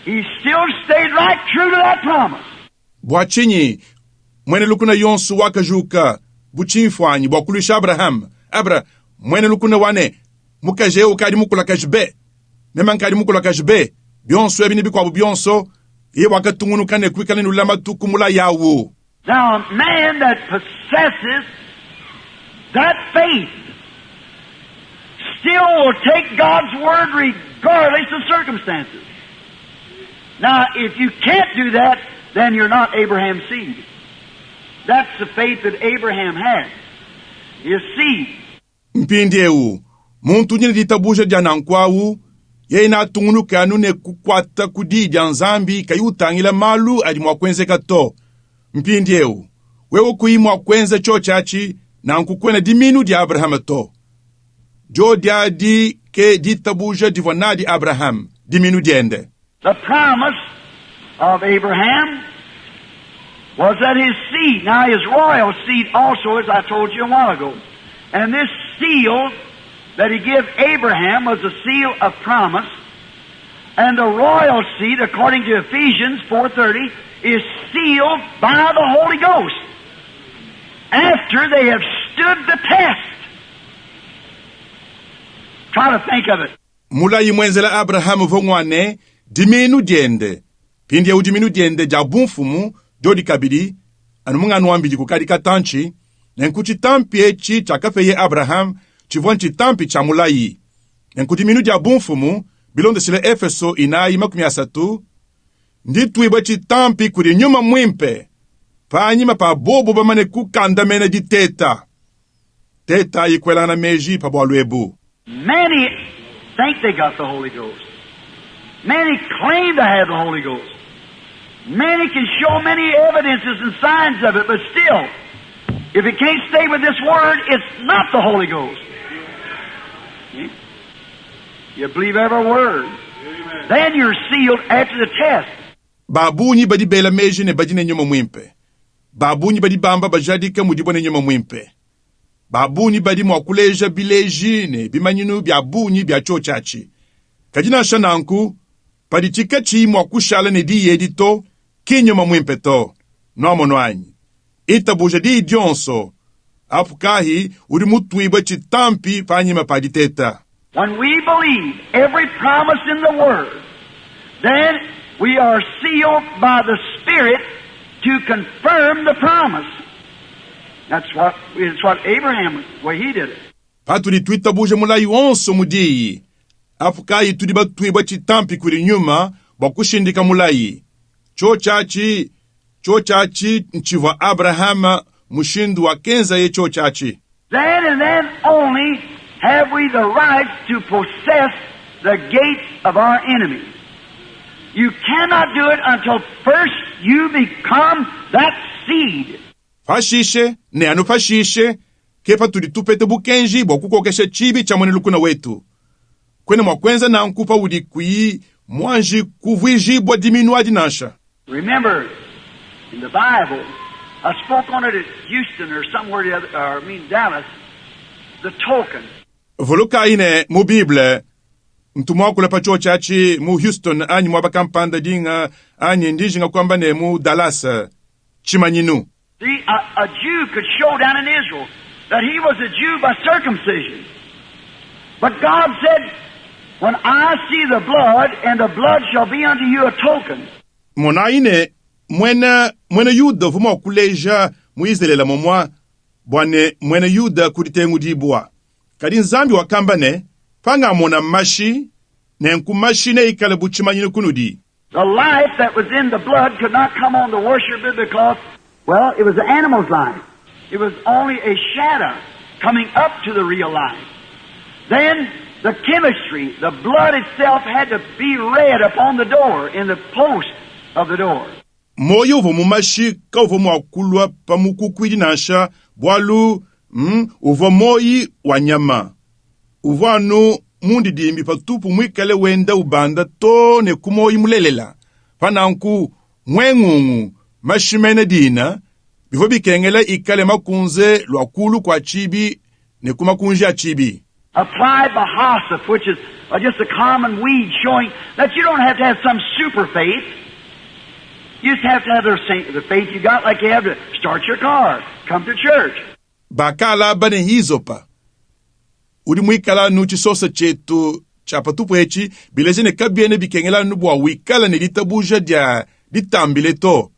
he still stayed right true to that promise. Bwachinyi, mwene lukuna yonsu wakajuka, buchimfwanyi, bwakulisha Abraham. Mwene lukuna wane, mukaje ukadi mukula kajbe. Mema nkadi mukula kajbe, bionso ebini bikwabu bionso, ye wakatungunu kane kwikane nulama tukumula yawu. Now, a man that possesses that faith still will take God's word regardless of circumstances. Now, if you can't do that, then you're not Abraham's seed. That's the faith that Abraham had. His seed. Mpindieu, muntu nyine ditabuja djanankwawu, ye na tungunu kanu ne kukwata kudidi anzambi kayutangila malu adi mwakwenze kato. Mpindieu, wewe kui mwakwenze chochachi na nkukwena diminu di Abraham to. Jo dia di ke ditabuja divona di Abraham, diminu diende. The promise of Abraham was that his seed, now his royal seed also, as I told you a while ago. And this seal that he gave Abraham was a seal of promise. And the royal seed, according to Ephesians 4:30, is sealed by the Holy Ghost after they have stood the test. Try to think of it. Mula yimwenzela Abraham vongwane, diminu diende. Pindi ya udiminu diende jabunfumu, jodi kabidi, anumunga nuambidi kukadi katanchi, nenkuchi tampi echi chakafeye Abraham, chivwanchi tampi cha mulayi. Nenkuti minu jabunfumu, bilonde sile Efeso inayi makumiasatu, nditu ibachi tampi kuri nyuma mwimpe, panyima pa bobo bamane kukanda mene di teta. Teta yikwela na meji pa boalwebu. Many think they got the Holy Ghost. Many claim to have the Holy Ghost. Many can show many evidences and signs of it, but still, if it can't stay with this word, it's not the Holy Ghost. You believe every word. Amen. Then you're sealed after the test. Babuni badi bela meji ne badi ne nyoma mwimpe. Babuni badi bamba bajadika mudibo ne nyoma mwimpe. Babuni badi mwakuleja bileji ne bimanyinu biabuni bia chochachi. Kajina shananku, padi chikachi mwakushala ne di yedito, kinyoma mwimpe to. Nomo noanyi. Ita buja di idionso. Apukahi urimutuiba chitampi panyima padi teta. When we believe every promise in the Word, then we are sealed by the Spirit to confirm the promise. That's what Abraham, where he did it. Patuli tuita buje mulayi onso mudiyi. Apukahi tudiba tuiba chitampi kuri nyuma, bakushindika mulayi. Chochachi nchiva Abrahama mushindu wa kenza ye chochachi. Then and then only have we the right to possess the gates of our enemy. You cannot do it until first you become that seed. Fashishe, ne anu fashishe, kepa tulitupete bukenji, bokukokeshe chibi cha mwene lukuna wetu. Kwene mwakwenza na nkupa udikuyi, mwanji kuvuiji bwa diminuadi nasha. Remember, in the Bible, I spoke on it at Houston or somewhere the other, Dallas. The token. Voluka ine mu Bible mtumwa kula pacho chachi mu Houston anyi mwa bakampanda dinga anyi ndijinga kwamba ne mu Dallas chimanyinu. See, a Jew could show down in Israel that he was a Jew by circumcision. But God said, when I see the blood, and the blood shall be unto you a token. Mona ine mwene yuda vuma kuleja mu Israela momwa bwane mwene yuda kuritengu dibwa. Kadi nzambi wakamba ne panga mona mashi ne nkumashi ne ikale buchimanyinu kunudi. The life that was in the blood could not come on the worshiper because, well, it was the animal's life. It was only a shadow coming up to the real life. Then the chemistry, the blood itself had to be read upon the door, in the post of the door. Moyo vomu mashi ka vomu akulwa pamukukwidi nasha bwalu uvo moyi wanyama. Uvo anu mundi dimbi patupu mwikale wenda ubanda to ne kumoyi mulelela. Pananku mwengungu mashimene dina bifo bikengela ikale makunze lwakulu kwa chibi ne kumakunji a chibi. Applied by Hossif, which is just a common weed showing that you don't have to have some super faith. You just have to have the faith you got like you have to start your car, come to church. Bakala bane hizopa. Udi mwikala nuchi sosa chetu chapatupu hechi bilezine kabiene bikengela nubwa wikala ne ditabuja dia ditambile to.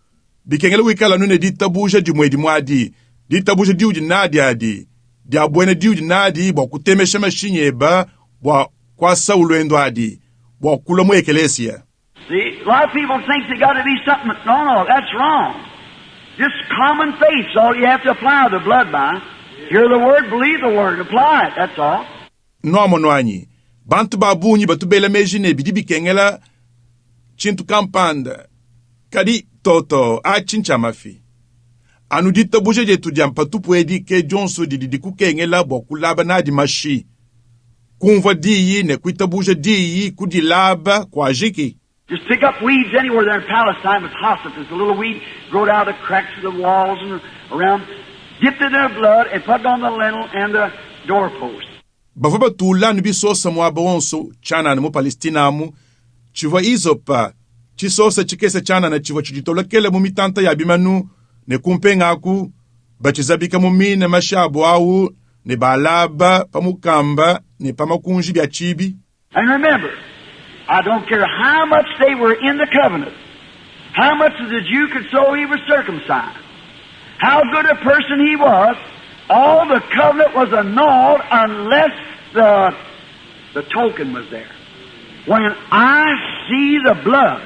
Bikengela wikala nune ditabuja di mwedi mwadi. Ditabuja di udi nadi adi. Dia buene di udi nadi bwa kutemesha mashinyeba bwa kwa saulwendo adi. Bwa kula mwe ekelesia. See, a lot of people think they got to be something. No, that's wrong. Just common faith is all you have to apply the blood by. Hear the word, believe the word, apply it, that's all. No monwanyi. Bantu babunyi batubele mejine bidi bikengela chintu kampanda. Kadi toto a chincha mafi. Anu dita buje je tudiam patupu edi ke jonso di kukengela bokulaba na di mashi. Kumva diyi ne kuita buje diyi kudilaba kwa jiki. Just pick up weeds anywhere there in Palestine with Hossif. There's a little weed growed out of the cracks of the walls and around. Dipped it in their blood and put it on the lintel and the doorpost. Bavaba tulanu bisosa mwabonso chana na mu Palestina mu. Chiva izopa. Chisosa chikese chana na chiva chujitolakele mu mitanta ya bimanu. Ne kumpenga aku. Bachizabika mu mine mashabu au. Ne balaba, pamukamba, ne pamakunji bia chibi. And remember, I don't care how much they were in the covenant, how much the Jew could show he was circumcised, how good a person he was, all the covenant was annulled unless the token was there. When I see the blood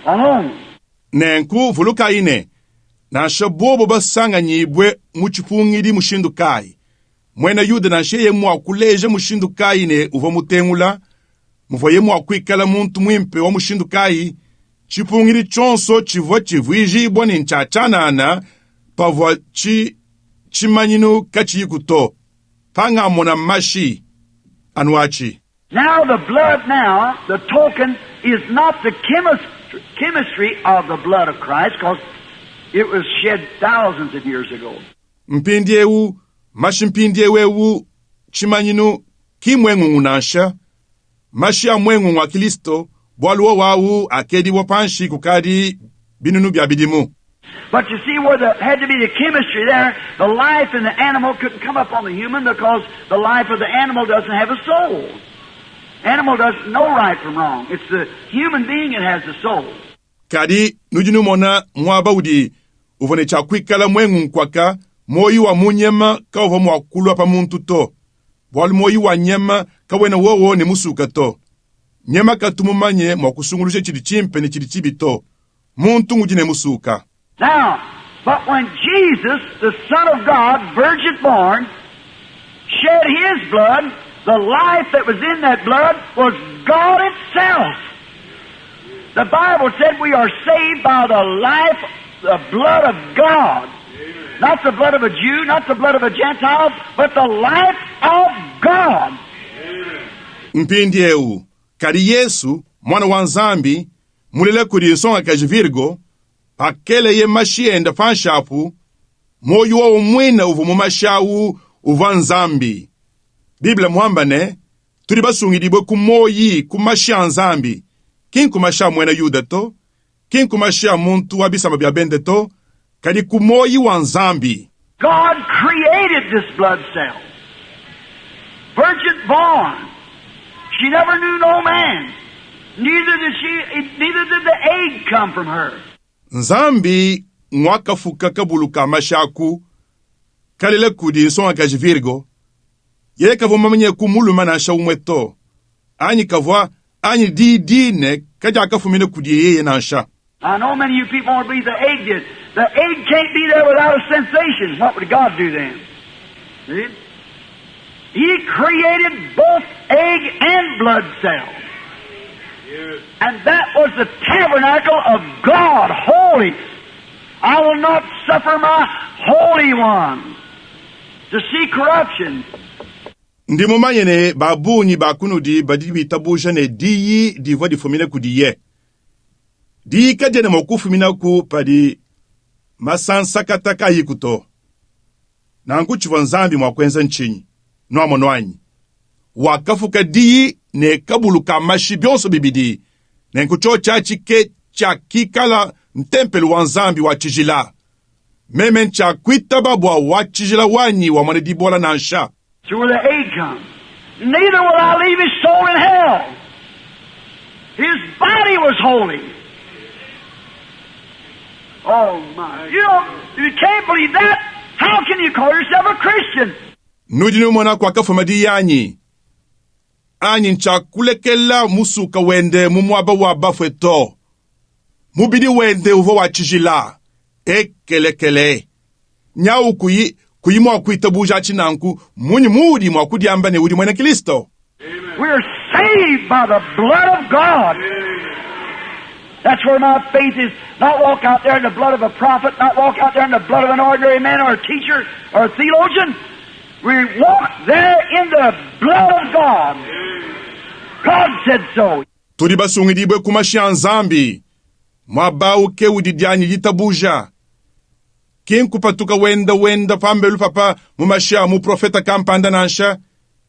alone. Nenku vuluka ine. Na shabobo basanga nyibwe muchipungidi mushindu kai. Mwena yuda na sheye mwa kuleje mushindu kai ne uva mutengula. Muvoye mwa kwikala muntu mwimpe wa mushindu kai. Chipungidi chonso chivo chivwiji iboni nchachanana. Pavwa chimanyinu kachi yikuto. Panga mona mashi anwachi. Now the blood now, the token is not the chemistry of the blood of Christ because it was shed thousands of years ago. Mpindiewu, mashi mpindiewewu, chimanyinu kimwengu nasha. Mashi amwengu wa Kristo, bwaluo wawu akedi wapanshi kukadi binunu biabidimu. But you see where there had to be the chemistry there, the life in the animal couldn't come up on the human because the life of the animal doesn't have a soul. Animal doesn't know right from wrong. It's the human being that has the soul. Kadi nujinu mona mwabaudi uvone chakwikala mwengu nkwaka moyi wa munyema ka uva mwakulwa pa muntu to. Bwalu moyi wa nyema ka wena wowo ne musuka to. Nyema katumumanye mwakusunguluche chidi chimpe ne chidi chibito. Muntu ngujine musuka. Now, but when Jesus, the Son of God, virgin born, shed His blood, the life that was in that blood was God itself. The Bible said we are saved by the life, the blood of God. Amen. Not the blood of a Jew, not the blood of a Gentile, but the life of God. Mpindieu, kadi Yesu, mwana wa Nzambi, mulele kuri songa kaji virgo, pakele ye mashienda fanshapu, moyo wa umwina uvu mumashawu uva nzambi. Biblia muhambane, turi basungidibwe kumoyi kumashia nzambi. Kin kumashia mwena yuda to, kin kumashia muntu wabisama bya bende to, kadi kumoyi wa nzambi. God created this blood cell. Virgin born. She never knew no man. Neither did the egg come from her. Nzambi mwakafuka kabuluka mashaku, kalile kudi nsonga kaji virgo, yele kavo mamenye kumuluma na sha umweto. Ani kavwa, ani di ne, kaja akafumine kudi yeye na sha. I know many of you people won't believe the egg did. The egg can't be there without a sensation. What would God do then? See? He created both egg and blood cells. Yes. And that was the tabernacle of God, holy. I will not suffer my Holy One to see corruption. Ndi mumanyene babunyi bakunudi badibi tabusha ne diyi diva di fumine kudiye. Diyi kadene mokufumina ku padi masansakataka yikuto. Na nkuchiva nzambi mwakwenza nchinyi. Nwamo nwanyi. Wakafuka diyi ne kabuluka mashi byonso bibidi. Ne nkucho chachike chakikala ntempelu wa nzambi wa chijila. Memen chakwita babwa wa chijila wanyi wa manedibola na nsha. So where the egg comes. Neither will I leave his soul in hell. His body was holy. Oh my. You can't believe that. How can you call yourself a Christian? Nudini mwana kwa kafumadi yanyi. Anyi nchakulekela musuka wende mumwaba waba fweto. Mubidi wende uvo wa chijila. Ekelekele. Nyau kuyi mwa kuitabuja chinanku. Muni mudi mwa kudiambane udi mwene Kristo. We're saved by the blood of God. That's where my faith is. Not walk out there in the blood of a prophet, not walk out there in the blood of an ordinary man or a teacher or a theologian. We walk there in the blood of God. God said so. Turi basungidibwe kumashia nzambi. Mwabau ke udidianyi jitabuja. Kin kupatuka wenda pambelu papa mumashia mu profeta kampanda nansha.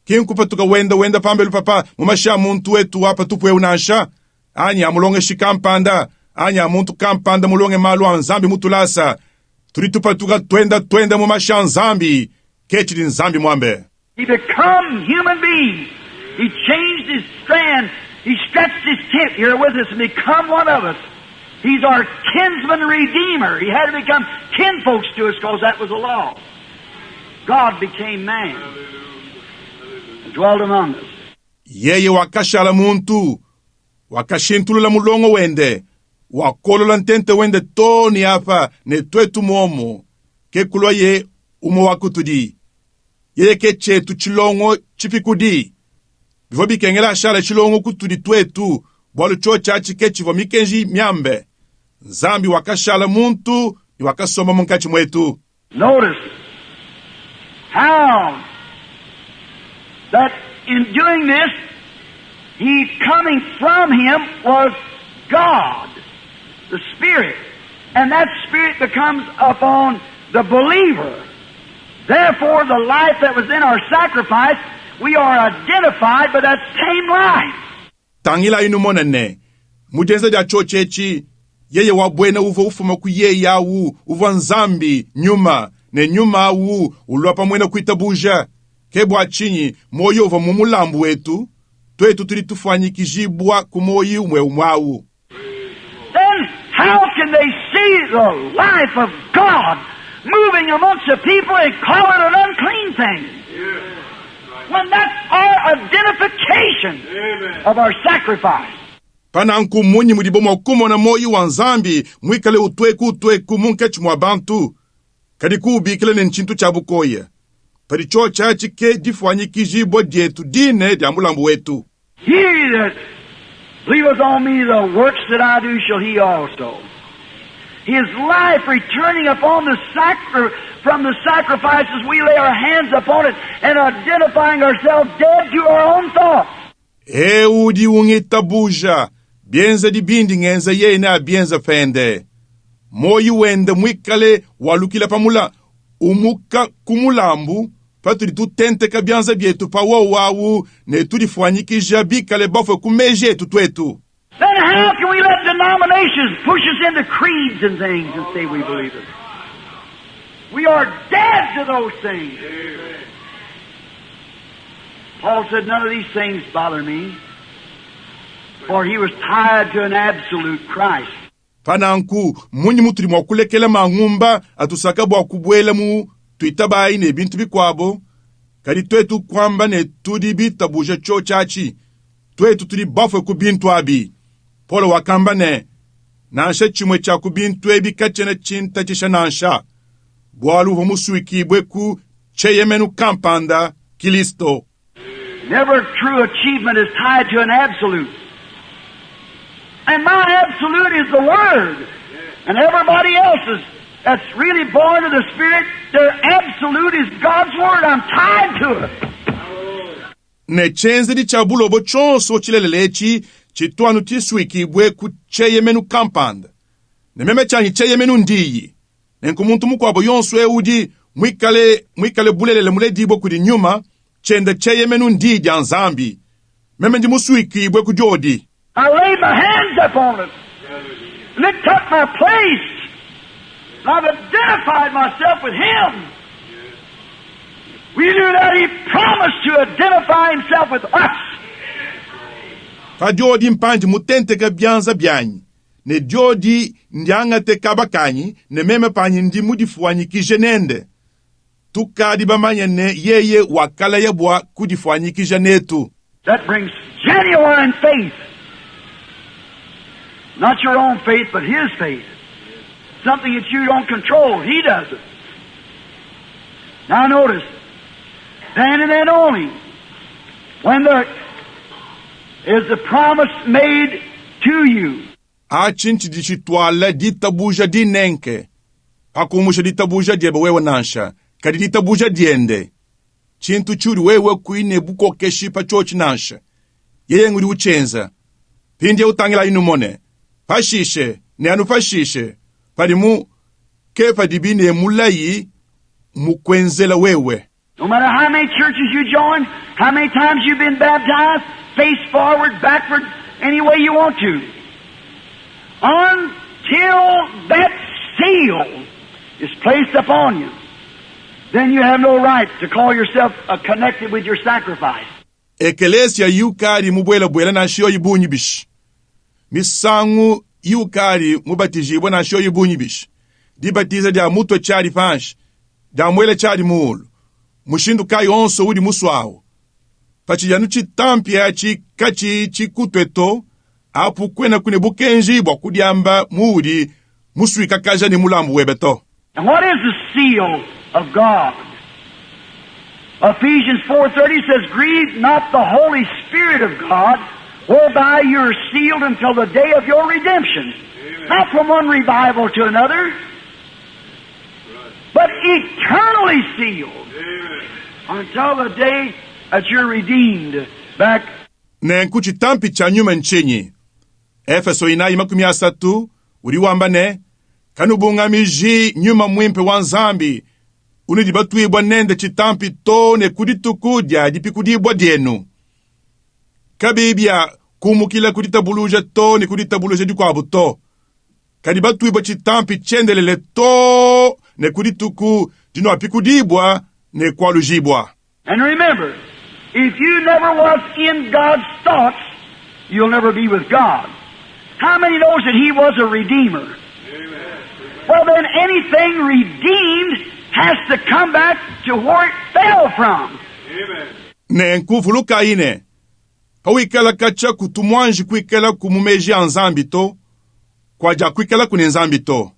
Kin kupatuka wenda pambelu papa mumashia muntu wetu wapa tupwe unansha. Anya amulonge shikampanda, anya muntu kampanda mulonge malu wa nzambi mutulasa. Turitupatuka twenda mumashia nzambi. Kechiri nzambi mwambe. He become human being. He changed his strand. He stretched his tent here with us and become one of us. He's our kinsman redeemer. He had to become kinfolks to us because that was the law. God became man and dwelt among us. Yeye wakashala muntu, wakashintulula mulongo wende, wakolola ntente wende toni hapa ne twetu momo, kekulwa ye umo wakutudi. Yeye kechetu chilongo chipikudi. Bifo bikengela shala chilongo kutudi twetu, bwalu chocha chikechivo mikenji miambe. Nzambi wakashala muntu, ni wakasoma munkachi mwetu. Notice how that in doing this, he coming from him was God, the Spirit. And that Spirit becomes upon the believer. Therefore, the life that was in our sacrifice, we are identified by that same life. Tangila inu monene, mujenza ja chochechi, yeye wabwena uvo ufuma kuye yawu, uvo nzambi, nyuma, ne nyuma awu, ulwapa mwena kuitabuja, kebwa chinyi, moyo uvo mumulambu wetu, twetu tulitufanyi kijibwa kumoyi umwe umwawu. Then, how can they see the life of God moving amongst the people and call it an unclean thing? When that's our identification of our sacrifice. Pananku munyi mudibomo kumo na moyi wa nzambi, mwikale utweku munkechi mwa bantu. Kadiku bikile ne nchintu chabukoye. Paricho chachi ke difwanyi kijibwa dietu dine diambulambu wetu. He that believeth on me, the works that I do shall he also. His life returning upon from the sacrifices, we lay our hands upon it and identifying ourselves dead to our own thoughts. Udi ungitabuja, bienza di bindi ngenza ye na bienza fende. moyi wende mwikale walukila pamula umuka kumulambu patuli tutente kabyanza byetu pa wawu ne tulifwanyikija bikale bafwe kumeje tutwetu. Then how can we let denominations push us into creeds and things and say we believe it? We are dead to those things. Amen. Paul said, none of these things bother me, for he was tied to an absolute Christ. Pananku, munyi mutuli mwakulekela mangumba atusaka bwa kubwela mu tuitabai ne bintu bikwabo, kadi twetu kwamba ne tudi bitabuja cho chachi, twetu tuli bafwe kubintu abi. Polo wakamba ne, nansha chimwe cha kubintu ebi kachene chinta chisha nansha, bwalu homusuiki bweku cheyemenu kampanda Kilisto. Never true achievement is tied to an absolute. And my absolute is the Word. And everybody else's that's really born of the Spirit, their absolute is God's Word. I'm tied to it. Ne chenze di chabulobo chonso chilelelechi chitwanu tiswiki bweku cheyemenu kampanda. Ne meme chanyi cheyemenu ndiyi. Nenkumuntu mukwabo yonso eudi mwikale bulelele muledibo kudi nyuma chende cheyemenu ndiji anzambi. Meme ndi muswiki bweku jodi. I laid my hands upon it, and it took my place. I've identified myself with Him. We knew that He promised to identify Himself with us. Pa jodi mpanji mutente kabyanza byanyi. Ne jodi ndianga te kabakanyi, ne meme panyi ndi mudifuanyikije nende. Tukadi bamanya ne yeye wakala yabwa kudifuanyikije netu. That brings genuine faith. Not your own faith, but His faith. Something that you don't control. He does it. Now notice, then and then only, when there is the promise made to you. Achinchi dichitwala ditabuja dinenke. Pakumusha ditabuja diebe wewe nansha. Kadi ditabuja diende. Chintu churi wewe kuine buko keshi pa chochi nansha. Yeye ngudi uchenza. Pindi utangila inumone. Pashishe, ne anu pashishe. Padimu, kefa dibine mulayi, mukwenzela wewe. No matter how many churches you join, how many times you've been baptized, face forward, backward, any way you want to. Until that seal is placed upon you, then you have no right to call yourself connected with your sacrifice. Ekelesia yukari mubwela na shio yibunyi bish. Misangu yukari mubatijibwa na shio yibunyi bish. Dibatiza dia muto chari fansh. Dia mwele chari mulu. Mushindu kai onso udi muswao. Pachijanu chitampi ya chikachi chikutweto. Apu kwena kune bukenji bwa kudiamba muudi muswika kaja ni mulambu webeto. And what is the seal of God? Ephesians 4:30 says, grieve not the Holy Spirit of God, whereby you are sealed until the day of your redemption. Amen. Not from one revival to another, right, but eternally sealed. Amen. Until the day that you're redeemed back. Nenkuchi tampi cha nyuma nchenye. Efeso inayi 13, uliwambane, kanubunga miji nyuma mwimpe wanzambi, unidibatuibwa nende chitampi to ne kuditukudya dipikudibwa dienu. Kabibia kumukila kuditabuluja to ne kuditabuluja dikwabu to. Kadibatuibwa chitampi chendelele to ne kudituku dino apikudibwa ne kwalujibwa. And remember, if you never was in God's thoughts, you'll never be with God. How many knows that He was a Redeemer? Amen. Well then anything redeemed has to come back to where it fell from. Amen. Ne nkufuluka ine. Pawikala kacha kutumwanji kwikala kumumeji anzambi to, kwaja kwikala kune nzambi to.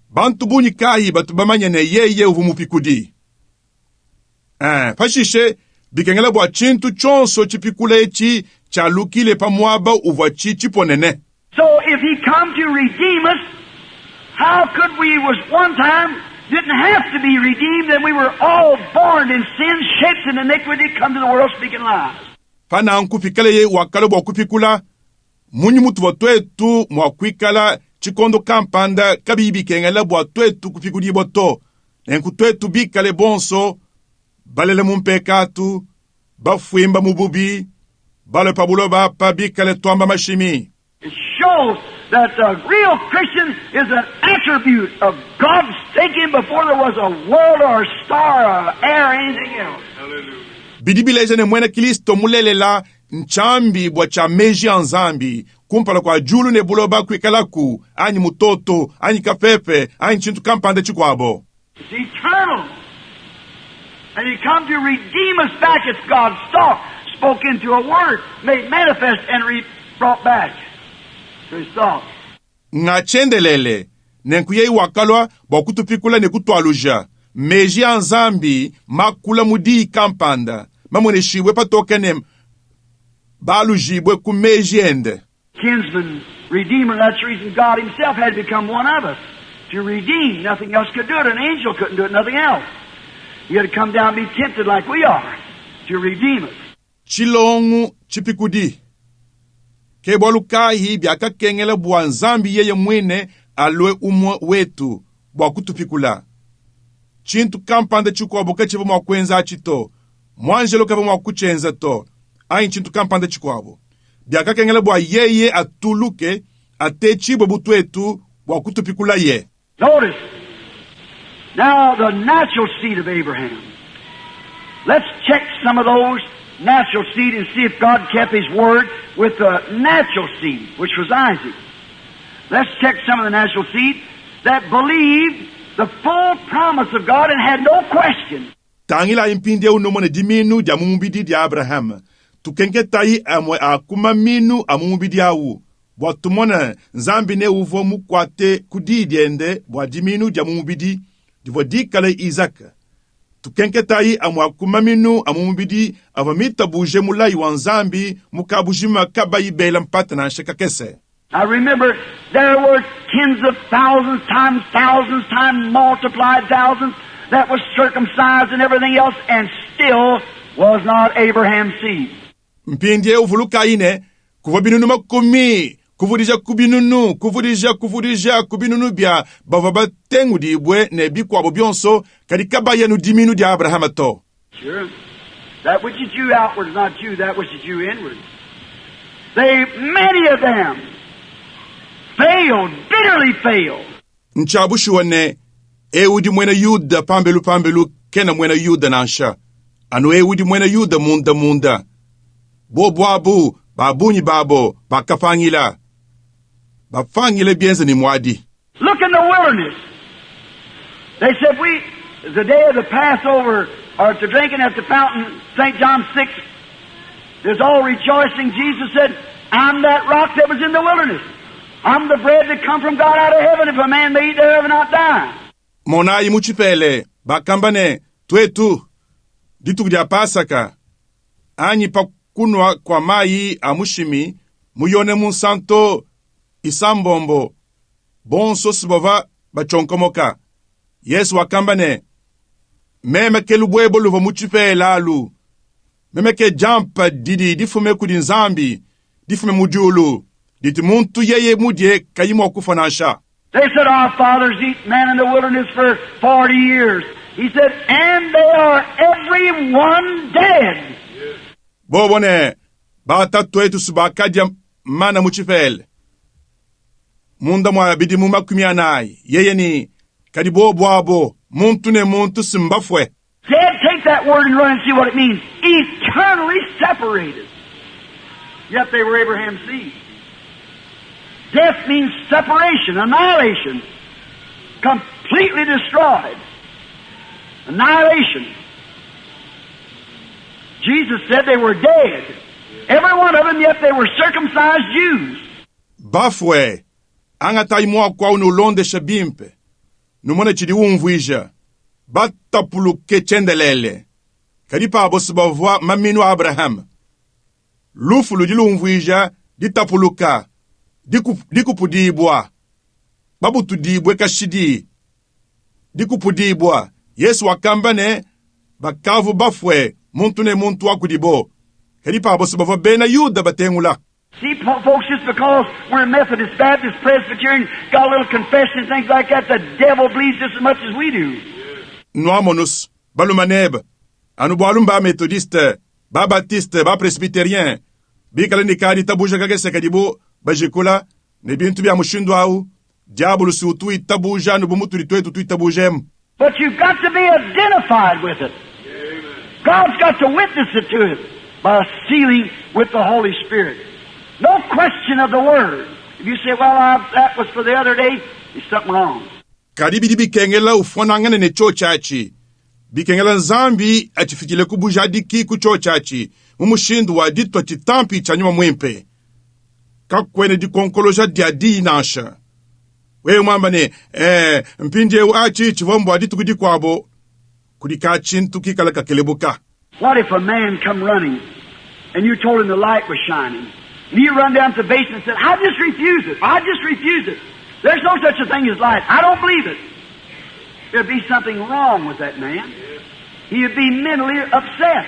Bantu bunyi kahi batubamanya ne yeye uvumupikudi. Pashishe, bikengela bwa chintu chonso chipikulechi chalukile pamuaba uva chichiponene. So if He come to redeem us, how could we was one time didn't have to be redeemed, and we were all born in sin, shaped in iniquity, come to the world speaking lies. Pana nkupikale ye wakale bwa kupikula, munyi mutu watwetu mwakwikala chikondo kampanda kabibi kengela bwa twetu kupikudi boto nenku twetu bikale bonso balele mumpekatu bafuimba mububi bale pabulo bapa bikale twamba mashimi. It shows that the real Christian is an attribute of God's thinking before there was a world or a star or air or anything else. Hallelujah. Bidibila ne mwene Kristo mulelela nchambi bwa cha meji anzambi kumpala kwa julu ne buloba kwikalaku anyi mutoto anyi kafefe anyi chintu kampande chikwabo. It's eternal. And he come to redeem us back. It's God's thought spoke into a word, made manifest and brought back to his thought. Ngachendelele nenkuyei wakalwa bwa kutupikula ne kutwaluja meji anzambi makula mudi kampanda mamwene shibwe patokenem balujibwe ku meji ende. Kinsman, redeemer, that's the reason God himself had to become one of us. To redeem. Nothing else could do it. An angel couldn't do it, nothing else. He had to come down and be tempted like we are to redeem us. Chilongu chipikudi. Kebolukahi biaka kengele bwa nzambi yeye mwine alwe umwe wetu bwa kutupikula. Chintu kampande chikwabu kachivu mwakwenza achito. Mwanjelo kavu mwakuchenza to. Ayin chintu kampande chikwabu. Biaka kengele bwa yeye atuluke atechibu butwetu bwa kutupikula ye. Notice, now the natural seed of Abraham. Let's check some of those natural seed and see if God kept his word with the natural seed, which was Isaac. Let's check some of the natural seed that believed the full promise of God and had no question. Tangila impinde unomone diminu dia mumubidi dia Abraham. Tukenke tai amwe akuma minu amumubidi awu. Bwa tumona nzambi ne uvo mukwate kudidiende bwa diminu dia mumubidi divo dikale Isaac. Tukenke tai amwa kumaminu amumubidi avamita buje mulai wa nzambi mukabujima kabayi bela mpata na shekakese. I remember there were tens of thousands times multiplied thousands that was circumcised and everything else and still was not Abraham's seed. Mpindie uvuluka ine kuvabinunu makumi kuvudija kubinunu bia bavaba tengu di ibwe ne bikwa bobionso kadikaba yanu diminu di Abraham to. Sure. That which is you outward is not you, that which is you inward. Many of them failed, bitterly failed. Nchabushi wane eudi mwena yuda pambelu kena mwena yuda nansha. Anu eudi mwena yuda munda. Bobuabu, babuni babo, bakafangila. Bafangile bienze ni mwadi. Look in the wilderness. They said the day of the Passover, or to drinking at the fountain, St. John 6, there's all rejoicing. Jesus said, I'm that rock that was in the wilderness. I'm the bread that come from God out of heaven. If a man may eat thereof and not die. Monayi muchipele, bakambane, twetu, ditu dia Pasaka, anyi pakunwa kwa mai amushimi, muyone munsanto, isambombo, bonso sibova bachonkomoka. Yesu wakambane, meme ke lubwebo luvo muchipele lalu, meme ke jampa didi difume kudinzambi, difume mujulu, diti muntu yeye mudye kayimo kufanasha. They said, our fathers eat manna in the wilderness for 40 years. He said, and they are every one dead. Bobone, bata twetu subakadia mana muchifele. Munda mwa bidi mumakumianai. Yeye ni kadibobo abo, muntu ne muntu simbafwe. Dad, take that word and run and see what it means. Eternally separated. Yet they were Abraham's seed. Death means separation, annihilation. Completely destroyed. Annihilation. Jesus said they were dead. Every one of them, yet they were circumcised Jews. Bafwe, angatai mwa kwa unulonde shabimpe. Numone chidi umvuija. Batapuluke chendelele. Kadipa abosibavwa maminu Abraham. Lufulu dilu umvuija, ditapuluka. Dikupudibwa. Babutu dibwe kashidi. Dikupudibwa. Yesu wakambane, bakavu bafwe, muntu ne muntu wakudibo. Kadipa abosibavwa bena yuda batengula. See, folks, just because we're Methodist, Baptist, Presbyterian, got a little confession and things like that, the devil bleeds just as much as we do. Noamonos, balumaneb, anu balumba Methodiste, ba Baptiste, ba Presbyterien, bikala ni kadi tabuja kage sekadibo, bajikula, ne bintu bya mushindo au, diabolo si utu itabuja no bumutu litwetu tu itabujem. But you've got to be identified with it. God's got to witness it to it by sealing with the Holy Spirit. No question of the word. If you say, well, that was for the other day, there's something wrong. Kadibi bikengela ufonangane ne chochachi. Bikengela nzambi achifikile kubuja diki ku chochachi. Umushindu wa ditwa chitampi chanyuma mwempe. Kakwene di konkoloja diadi nasha. Wewe mwamba ne, mpindie uachi chivombo aditu kudikwabo. Kudika chintu kikala kakelebuka. What if a man come running and you told him the light was shining? And he run down to the basement and said, I just refuse it. I just refuse it. There's no such a thing as light. I don't believe it. There'd be something wrong with that man. He'd be mentally upset.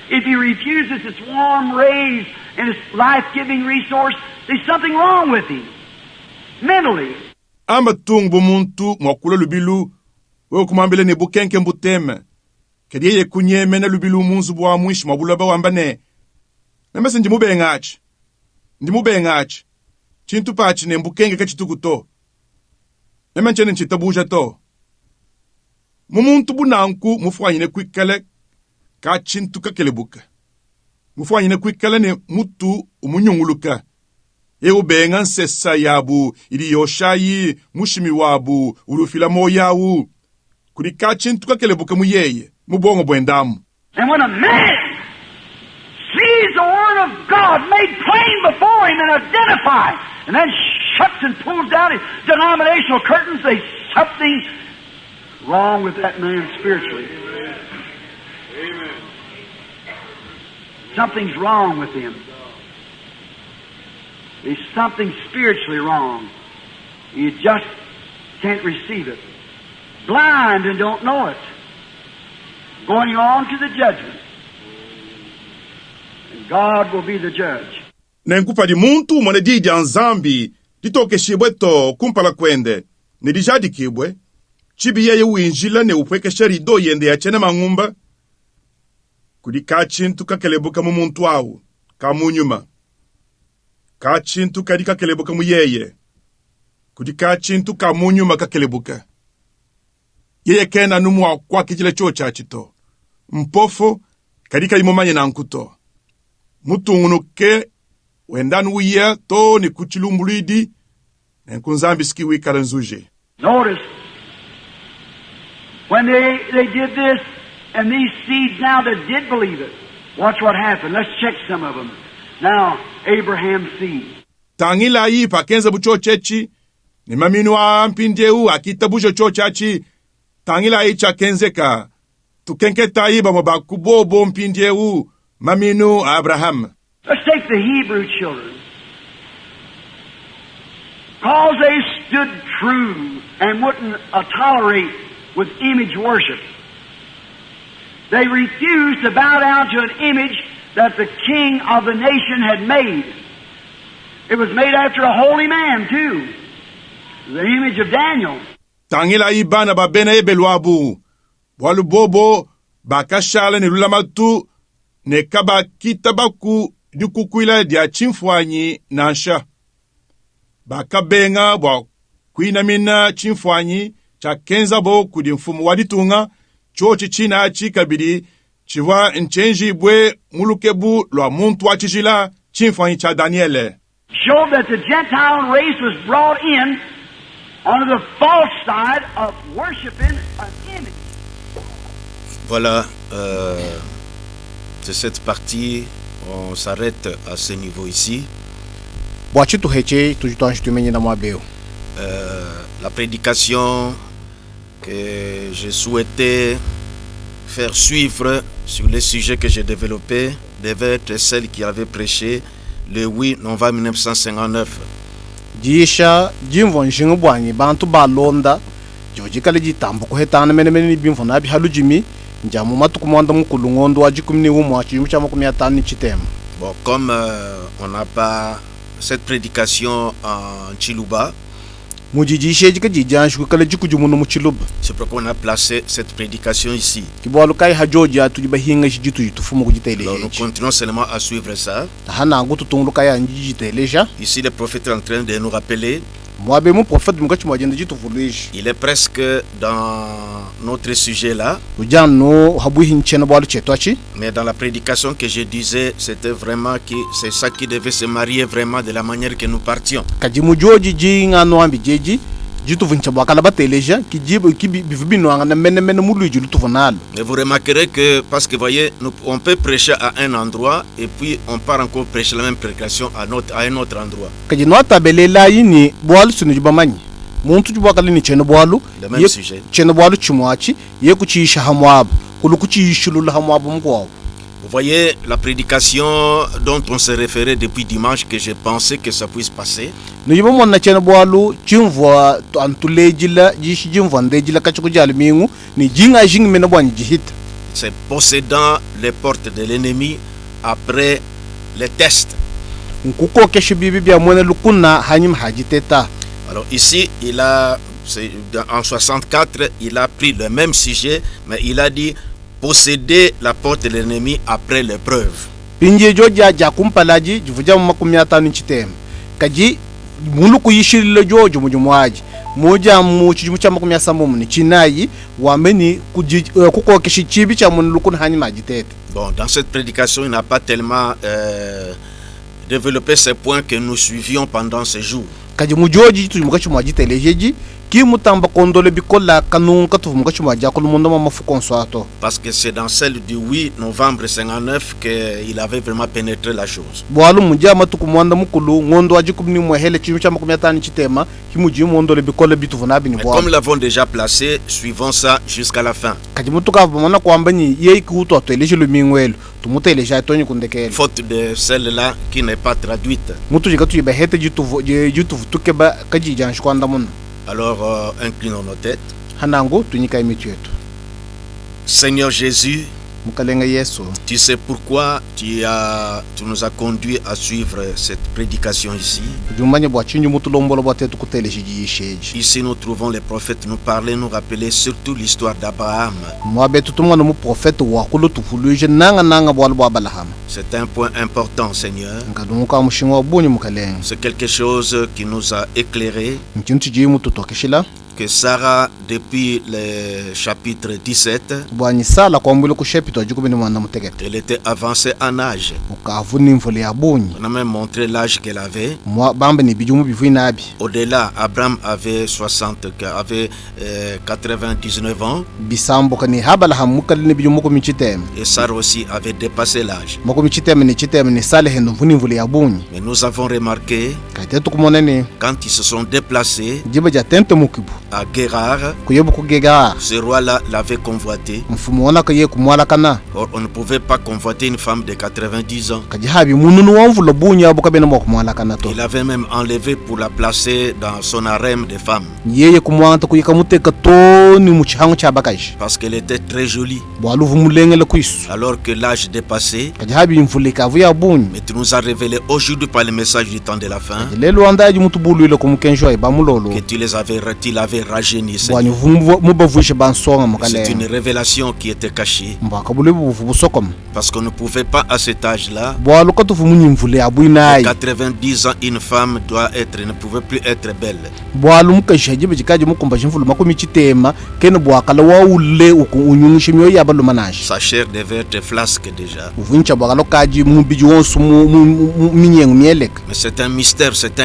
If he refuses its warm rays and its life-giving resource, there's something wrong with him. Mentally. Amba tungbu muntu mwakula lubilu, wewe kumambile ne bukenke mbuteme. Kediye ye kunyeme na lubilu munzu bwa mwishi mwabulaba wambane. Nemese Ndimu bengachi. Chintu pachi ne mbukenge kachituku to. Nemenchene nchitabuja to. Mumuntu bunanku mufwanyine kwikale ka chintu kakelebuka. Mufwanyine kwikale ne mutu umunyunguluka. Ubenga nsesa yabu, ili yoshayi, mushimi wabu, urufila moyawu. Kuri ka chintu kakelebuka muyeye, mubongo bwendamu. And when a man sees the Word of God made plain before him and identified, and then shuts and pulls down his denominational curtains, there's something wrong with that man spiritually. Amen. Something's wrong with him. There's something spiritually wrong. You just can't receive it. Blind and don't know it. Going on to the judgment. And God will be the judge. Nenkupa di muntu mwane dija nzambi, ditoke shibwe to kumpala kwende, ne dijadi kibwe, chibi yeye uinjila ne upweke sherido yende ya chene mangumba, kudika chintu kakelebuka mu muntu au, kamunyuma. Ka chintu kadika kelebuka mu yeye, kudika chintu kamunyuma kakelebuka. Yeye kena numwa kwa kijile chocha chito. Mpofo kadika imomanye na nkuto. Mutu unuke wendanu uye to ni kuchilumbulidi nenkunzambi skiwi kalanzuje. Notice, when they did this, and these seeds now that did believe it, watch what happened. Let's check some of them. Now, Abraham's seed. Tangila yi pakenza bucho chechi, ni maminu wa mpindeu akita bucho chochachi, tangila yi chakenzeka, tukenke taiba mabakubobo mpindeu, maminu Abraham. Let's take the Hebrew children. Because they stood true and wouldn't tolerate with image worship. They refused to bow down to an image that the king of the nation had made. It was made after a holy man too. The image of Daniel. Tangila ibana babena ebelwabu. Walu bobo bakashala ni lulamatu ne kaba kitabaku dukukwila dia chimfwanyi nansha. Bakabenga bwa kuinamina chimfwanyi cha kenza bo kudi mfumu waditunga chochi china chikabidi chiwa nchenji bwe mulukebu lwa muntu wa chijila chimfwanyi cha Daniele. Showed that the Gentile race was brought in on the false side of worshiping an image. Voilà, c'est cette partie, on s'arrête à ce niveau ici. La prédication que je souhaitais faire suivre sur les sujets que j'ai développés devait être celle qui avait prêché le 8 novembre 1959. Jisha jimvo nshingu bwanyi bantu balonda jojikale jitambo kuhetana menemene bimvo nabi halujimi njamu matuku mwanda mukulungondo wajikumni umu wachimu chama kumiyatani chitema. Bon, comme on n'a pas cette prédication en Chiluba, mujiji sheji ka jijan shu kala jiku jumuno mu chilub c'est pourquoi on a placé cette prédication ici. ki bolu kai hajoji atu ba hinga shi jitu jitu fumu ku jitele Alors nous continuons seulement à suivre ça. hana ngutu tunglu kai anji jitele ja Ici le prophète est en train de nous rappeler. mwabe mu prophète mugachi mwajenda jitu fulish Il est presque dans notre sujet là. ujano habu hinchena bolu chetwachi Mais dans la prédication que je disais, c'était vraiment que c'est ça qui devait se marier vraiment de la manière que nous partions. kaji mujoji jinga no ambi jeji jitu vincha bakala bateleja ki jibu ki bivibino anga na mene mulu jitu tuvanal. Mais vous remarquerez que, parce que vous voyez, on peut prêcher à un endroit et puis on part encore prêcher la même prédication à un autre endroit. kaji no tabelela yini bolu sunu jibamanyi muntu jibakala ni chena bolu Le même sujet. chena bolu chimwachi ye kuchi shahamwab kulu kuchi shulul hamwab mko. Vous voyez la prédication dont on se référait depuis dimanche, que j'ai pensé que ça puisse passer. no yiba monna chena bolu chimvwa antulejila jishi jimvwa ndejila kachukujala mingu ni jinga jing mena bwanyi jihita. C'est possédant les portes de l'ennemi après les tests. nkuko kesho bibi bya mwana lukuna hanyim hajiteta. Alors ici, en 64, il a pris le même sujet, mais il a dit posséder la porte de l'ennemi après l'épreuve. pinje joja ja kumpalaji jivuja makumyata ni chitem kaji muluku yishirilo jojo mujumwaji moja mu chimucha makumyasa mu ni chinayi wameni kuko keshi chibi cha munulukun hanyim hajiteta. Bon, dans cette prédication, il n'a pas tellement développé ces points que nous suivions pendant ces jours. kaji mujoji tu mugachi mwajitelejeji ki mutamba kondole bikola kanun katu mugachi mwajakulu mundo mafukonso. Parce que c'est dans celle du 8 novembre 59 qu'il avait vraiment pénétré la chose. bwalu muja matuku mwanda mukulu ngondo ajikubni mwehele chimucha makumyata ni chitema kimuji mondole bikola bitu vunabi ni Mais bwa. comme nous l'avons déjà placé, suivons ça jusqu'à la fin. kaji mutuka vumana kwamba ni yei kuto ateleje lumingwelo tumuteleja tonyi kundekele Faute de celle-là qui n'est pas traduite. mutu jikatu iba hete jitu vutuke ba kaji janshi kwanda muno. Alors inclinons nos têtes. hanangu tunyika imitu yetu. Seigneur Jésus, mukalenga Yesu tu sais pourquoi tu nous as conduits à suivre cette prédication ici. jumanye bwa chinju mutu lombolo bwa tetu kuteleje jisheji. Ici nous trouvons les prophètes nous parler, nous rappeler surtout l'histoire d'Abraham. mwabe tutumwana mu prophète wa kulu tufuluje nanga bwalu bwa Abraham. C'est un point important, Seigneur. nkadumuka mushinga bunyi mukalenga C'est quelque chose qui nous a éclairé, nkintu ji mutu tokeshila que Sarah, depuis le chapitre 17, bwanyi sala kwambule ku shepito ajikubini mwana mutegete elle était avancée en âge. ukavuni mvule ya bunyi On a même montré l'âge qu'elle avait. bamba ni bijumu bivu nabi. Au-delà, Abraham avait 99 ans bisambo kani habala hamukali ni bijumu ko michitem et Sarah aussi avait dépassé l'âge. mako michitem ni sale hendo vuni mvule ya bunyi Mais nous avons remarqué, kaitetu kumonene quand ils se sont déplacés jiba ja tente mukibu à Guérard, kuyebu kugega ce roi-là l'avait convoité. mfumu wana kaye kumwala kana Or, on ne pouvait pas convoiter une femme de 90 ans. kaji habi mununu wa mvula bunyi abo kabena mo kumwala kana to Il avait même enlevé pour la placer dans son harem de femmes. yeye kumwanta kuyika muteka to ni muchihangu cha bakaji Parce qu'elle était très jolie. bwalu vumulengele kuisu Alors que l'âge dépassé, kaji habi mvule kavu ya bunyi mais tu nous as révélé aujourd'hui par le message du temps de la fin lelo andaji mutu bulu ile kumukenjwa ibamulolo que tu l'avais rajeuni, bwanyi Seigneur. mubavushe bansonga C'est une mukalenga révélation qui était cachée mbaka bule buvu busokom parce qu'on ne pouvait pas à cet âge-là. bwalu katufu munyimvule ya buinayi 90 ans, une femme ne pouvait plus être belle. bwalu mukashaje bejikaje mukumba shimvulu makumi chitema kene bwakala wa ule unyungishe myo ya balu manashi Sa chair devait être flasque déjà. uvuncha bwakala kaji mubiji wonsu minyengu mieleka Mais c'est un mystère, c'est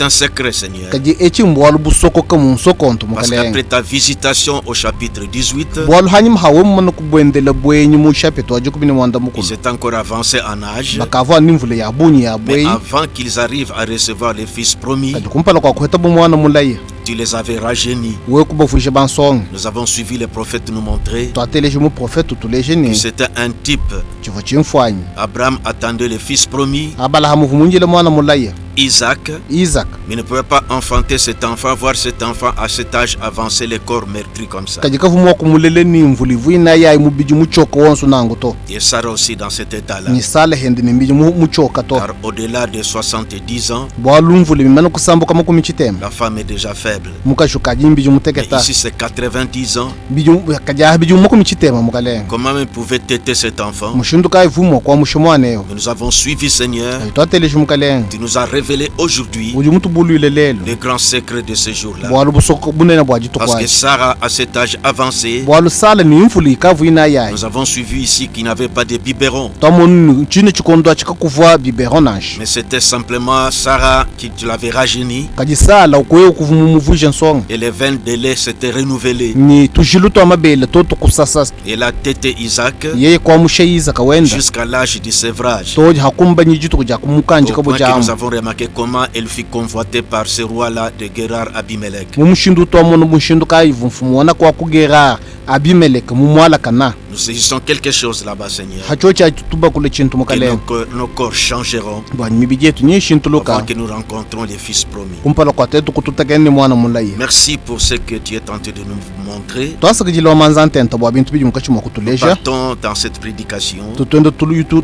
un secret, Seigneur. kaji echi mbwalu busoko kamu sokonto Parce mukalenga qu'après ta visitation au chapitre 18, bwalu hanyim hawe mumana kubwendela bwenyi mu chapitre ajikubini mwanda ils mukulu étaient encore avancés en âge. bakava nimvule ya bunyi ya Mais bwenyi avant qu'ils arrivent à recevoir les fils promis, kaji kumpala kwa kuheta bumwana mulaya tu les avais rajeunis. we kubafushe bansonga Nous avons suivi les prophètes nous montrer twateleje mu prophète tuleje que ni c'était un type. chivo chimfwanyi Abraham attendait les fils promis abala hamu vumunjile mwana mulaya Isaac, Isaac mais ne pouvait pas enfanter cet enfant, voir cet enfant à cet âge avancé, les corps meurtris comme ça. kaji kavumo kumulele ni mvuli vuina yayi mubiji muchoka wonsu nangu to Et Sarah aussi dans cet état-là. ni sala hendi ni mbiji muchoka to Car au-delà de 70 ans, bwalu mvuli mimana kusambuka makumi chitemba la femme est déjà faible. mukashukaji mbiji Mais muteketa ici, c'est 90 ans. mbiji kaja mbiji makumi chitemba mukalenga Comment même pouvait téter cet enfant? mushinduka ivumo kwa mushimwaneyo Nous avons suivi, Seigneur. twateleshi mukalenga Tu nous as révélé aujourd'hui uji mutubulwile lelo les grands secrets de ce jour-là. bwalu busoko bunene bwaji Parce que tukwaji Sarah, à cet âge avancé, bwalu sala ni mvuli ikavuina yayi nous avons suivi ici qu'il n'avait pas de biberon. twamonu chine chikondwa chikakuvwa biberonage Mais c'était simplement Sarah qui l'avait rajeuni kaji sala ukweyo kuvumuvuje nsonga et les veines de lait s'étaient renouvelées. ni tujilu twa mabele to tukusasa Et la tête Isaac yeye kwa musheyiza kawenda jusqu'à l'âge du sévrage. toji hakumba nyijitu kuja kumukanje Au point que kabojamu nous avons remarqué comment elle fut convoitée par ce roi-là de Guérar Abimelech. mumushindu twamono mushindu kaivu mfumu wana kwa kugera abimeleke mumwala kana Nous saisissons quelque chose là-bas, Seigneur. hacho cha tuba kule chintu Que mukalema nos corps changeront bwanyi mibijetu nyi shintu avant luka que nous rencontrons les fils promis. kumpala kwa tetu kututakeni mwana mulayi Merci pour ce que tu es tenté de nous montrer. twasakijila wamanza ntenta bwa bintu biji mukachimwa kutuleja Partons dans cette prédication tutwende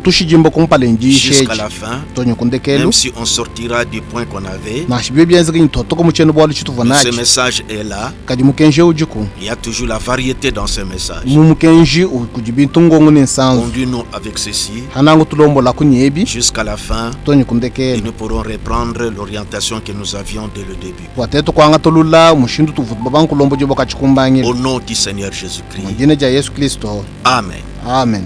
tushijimba kumpala njishe jusqu'à la fin, tonyo kundekelu même si on sortira du point qu'on avait. nashibyo byenze kinyi totoko muchenu bwalu chitu Ce vanachi message est là. kaji mukenje ujiku Il y a toujours la variété dans ce message. mumukenji kujibintu ngongu ninsanzu Conduis-nous avec ceci hanangu tulombola kunyebi jusqu'à la fin tonyo et kundekelu nous pourrons reprendre l'orientation que nous avions dès le début. watetu kwanga tolula mushindu tuvutu babankulombo jibo kachikumbanyile Au nom du Seigneur Jésus-Christ. jina ja Yesu Kristo Amen. amen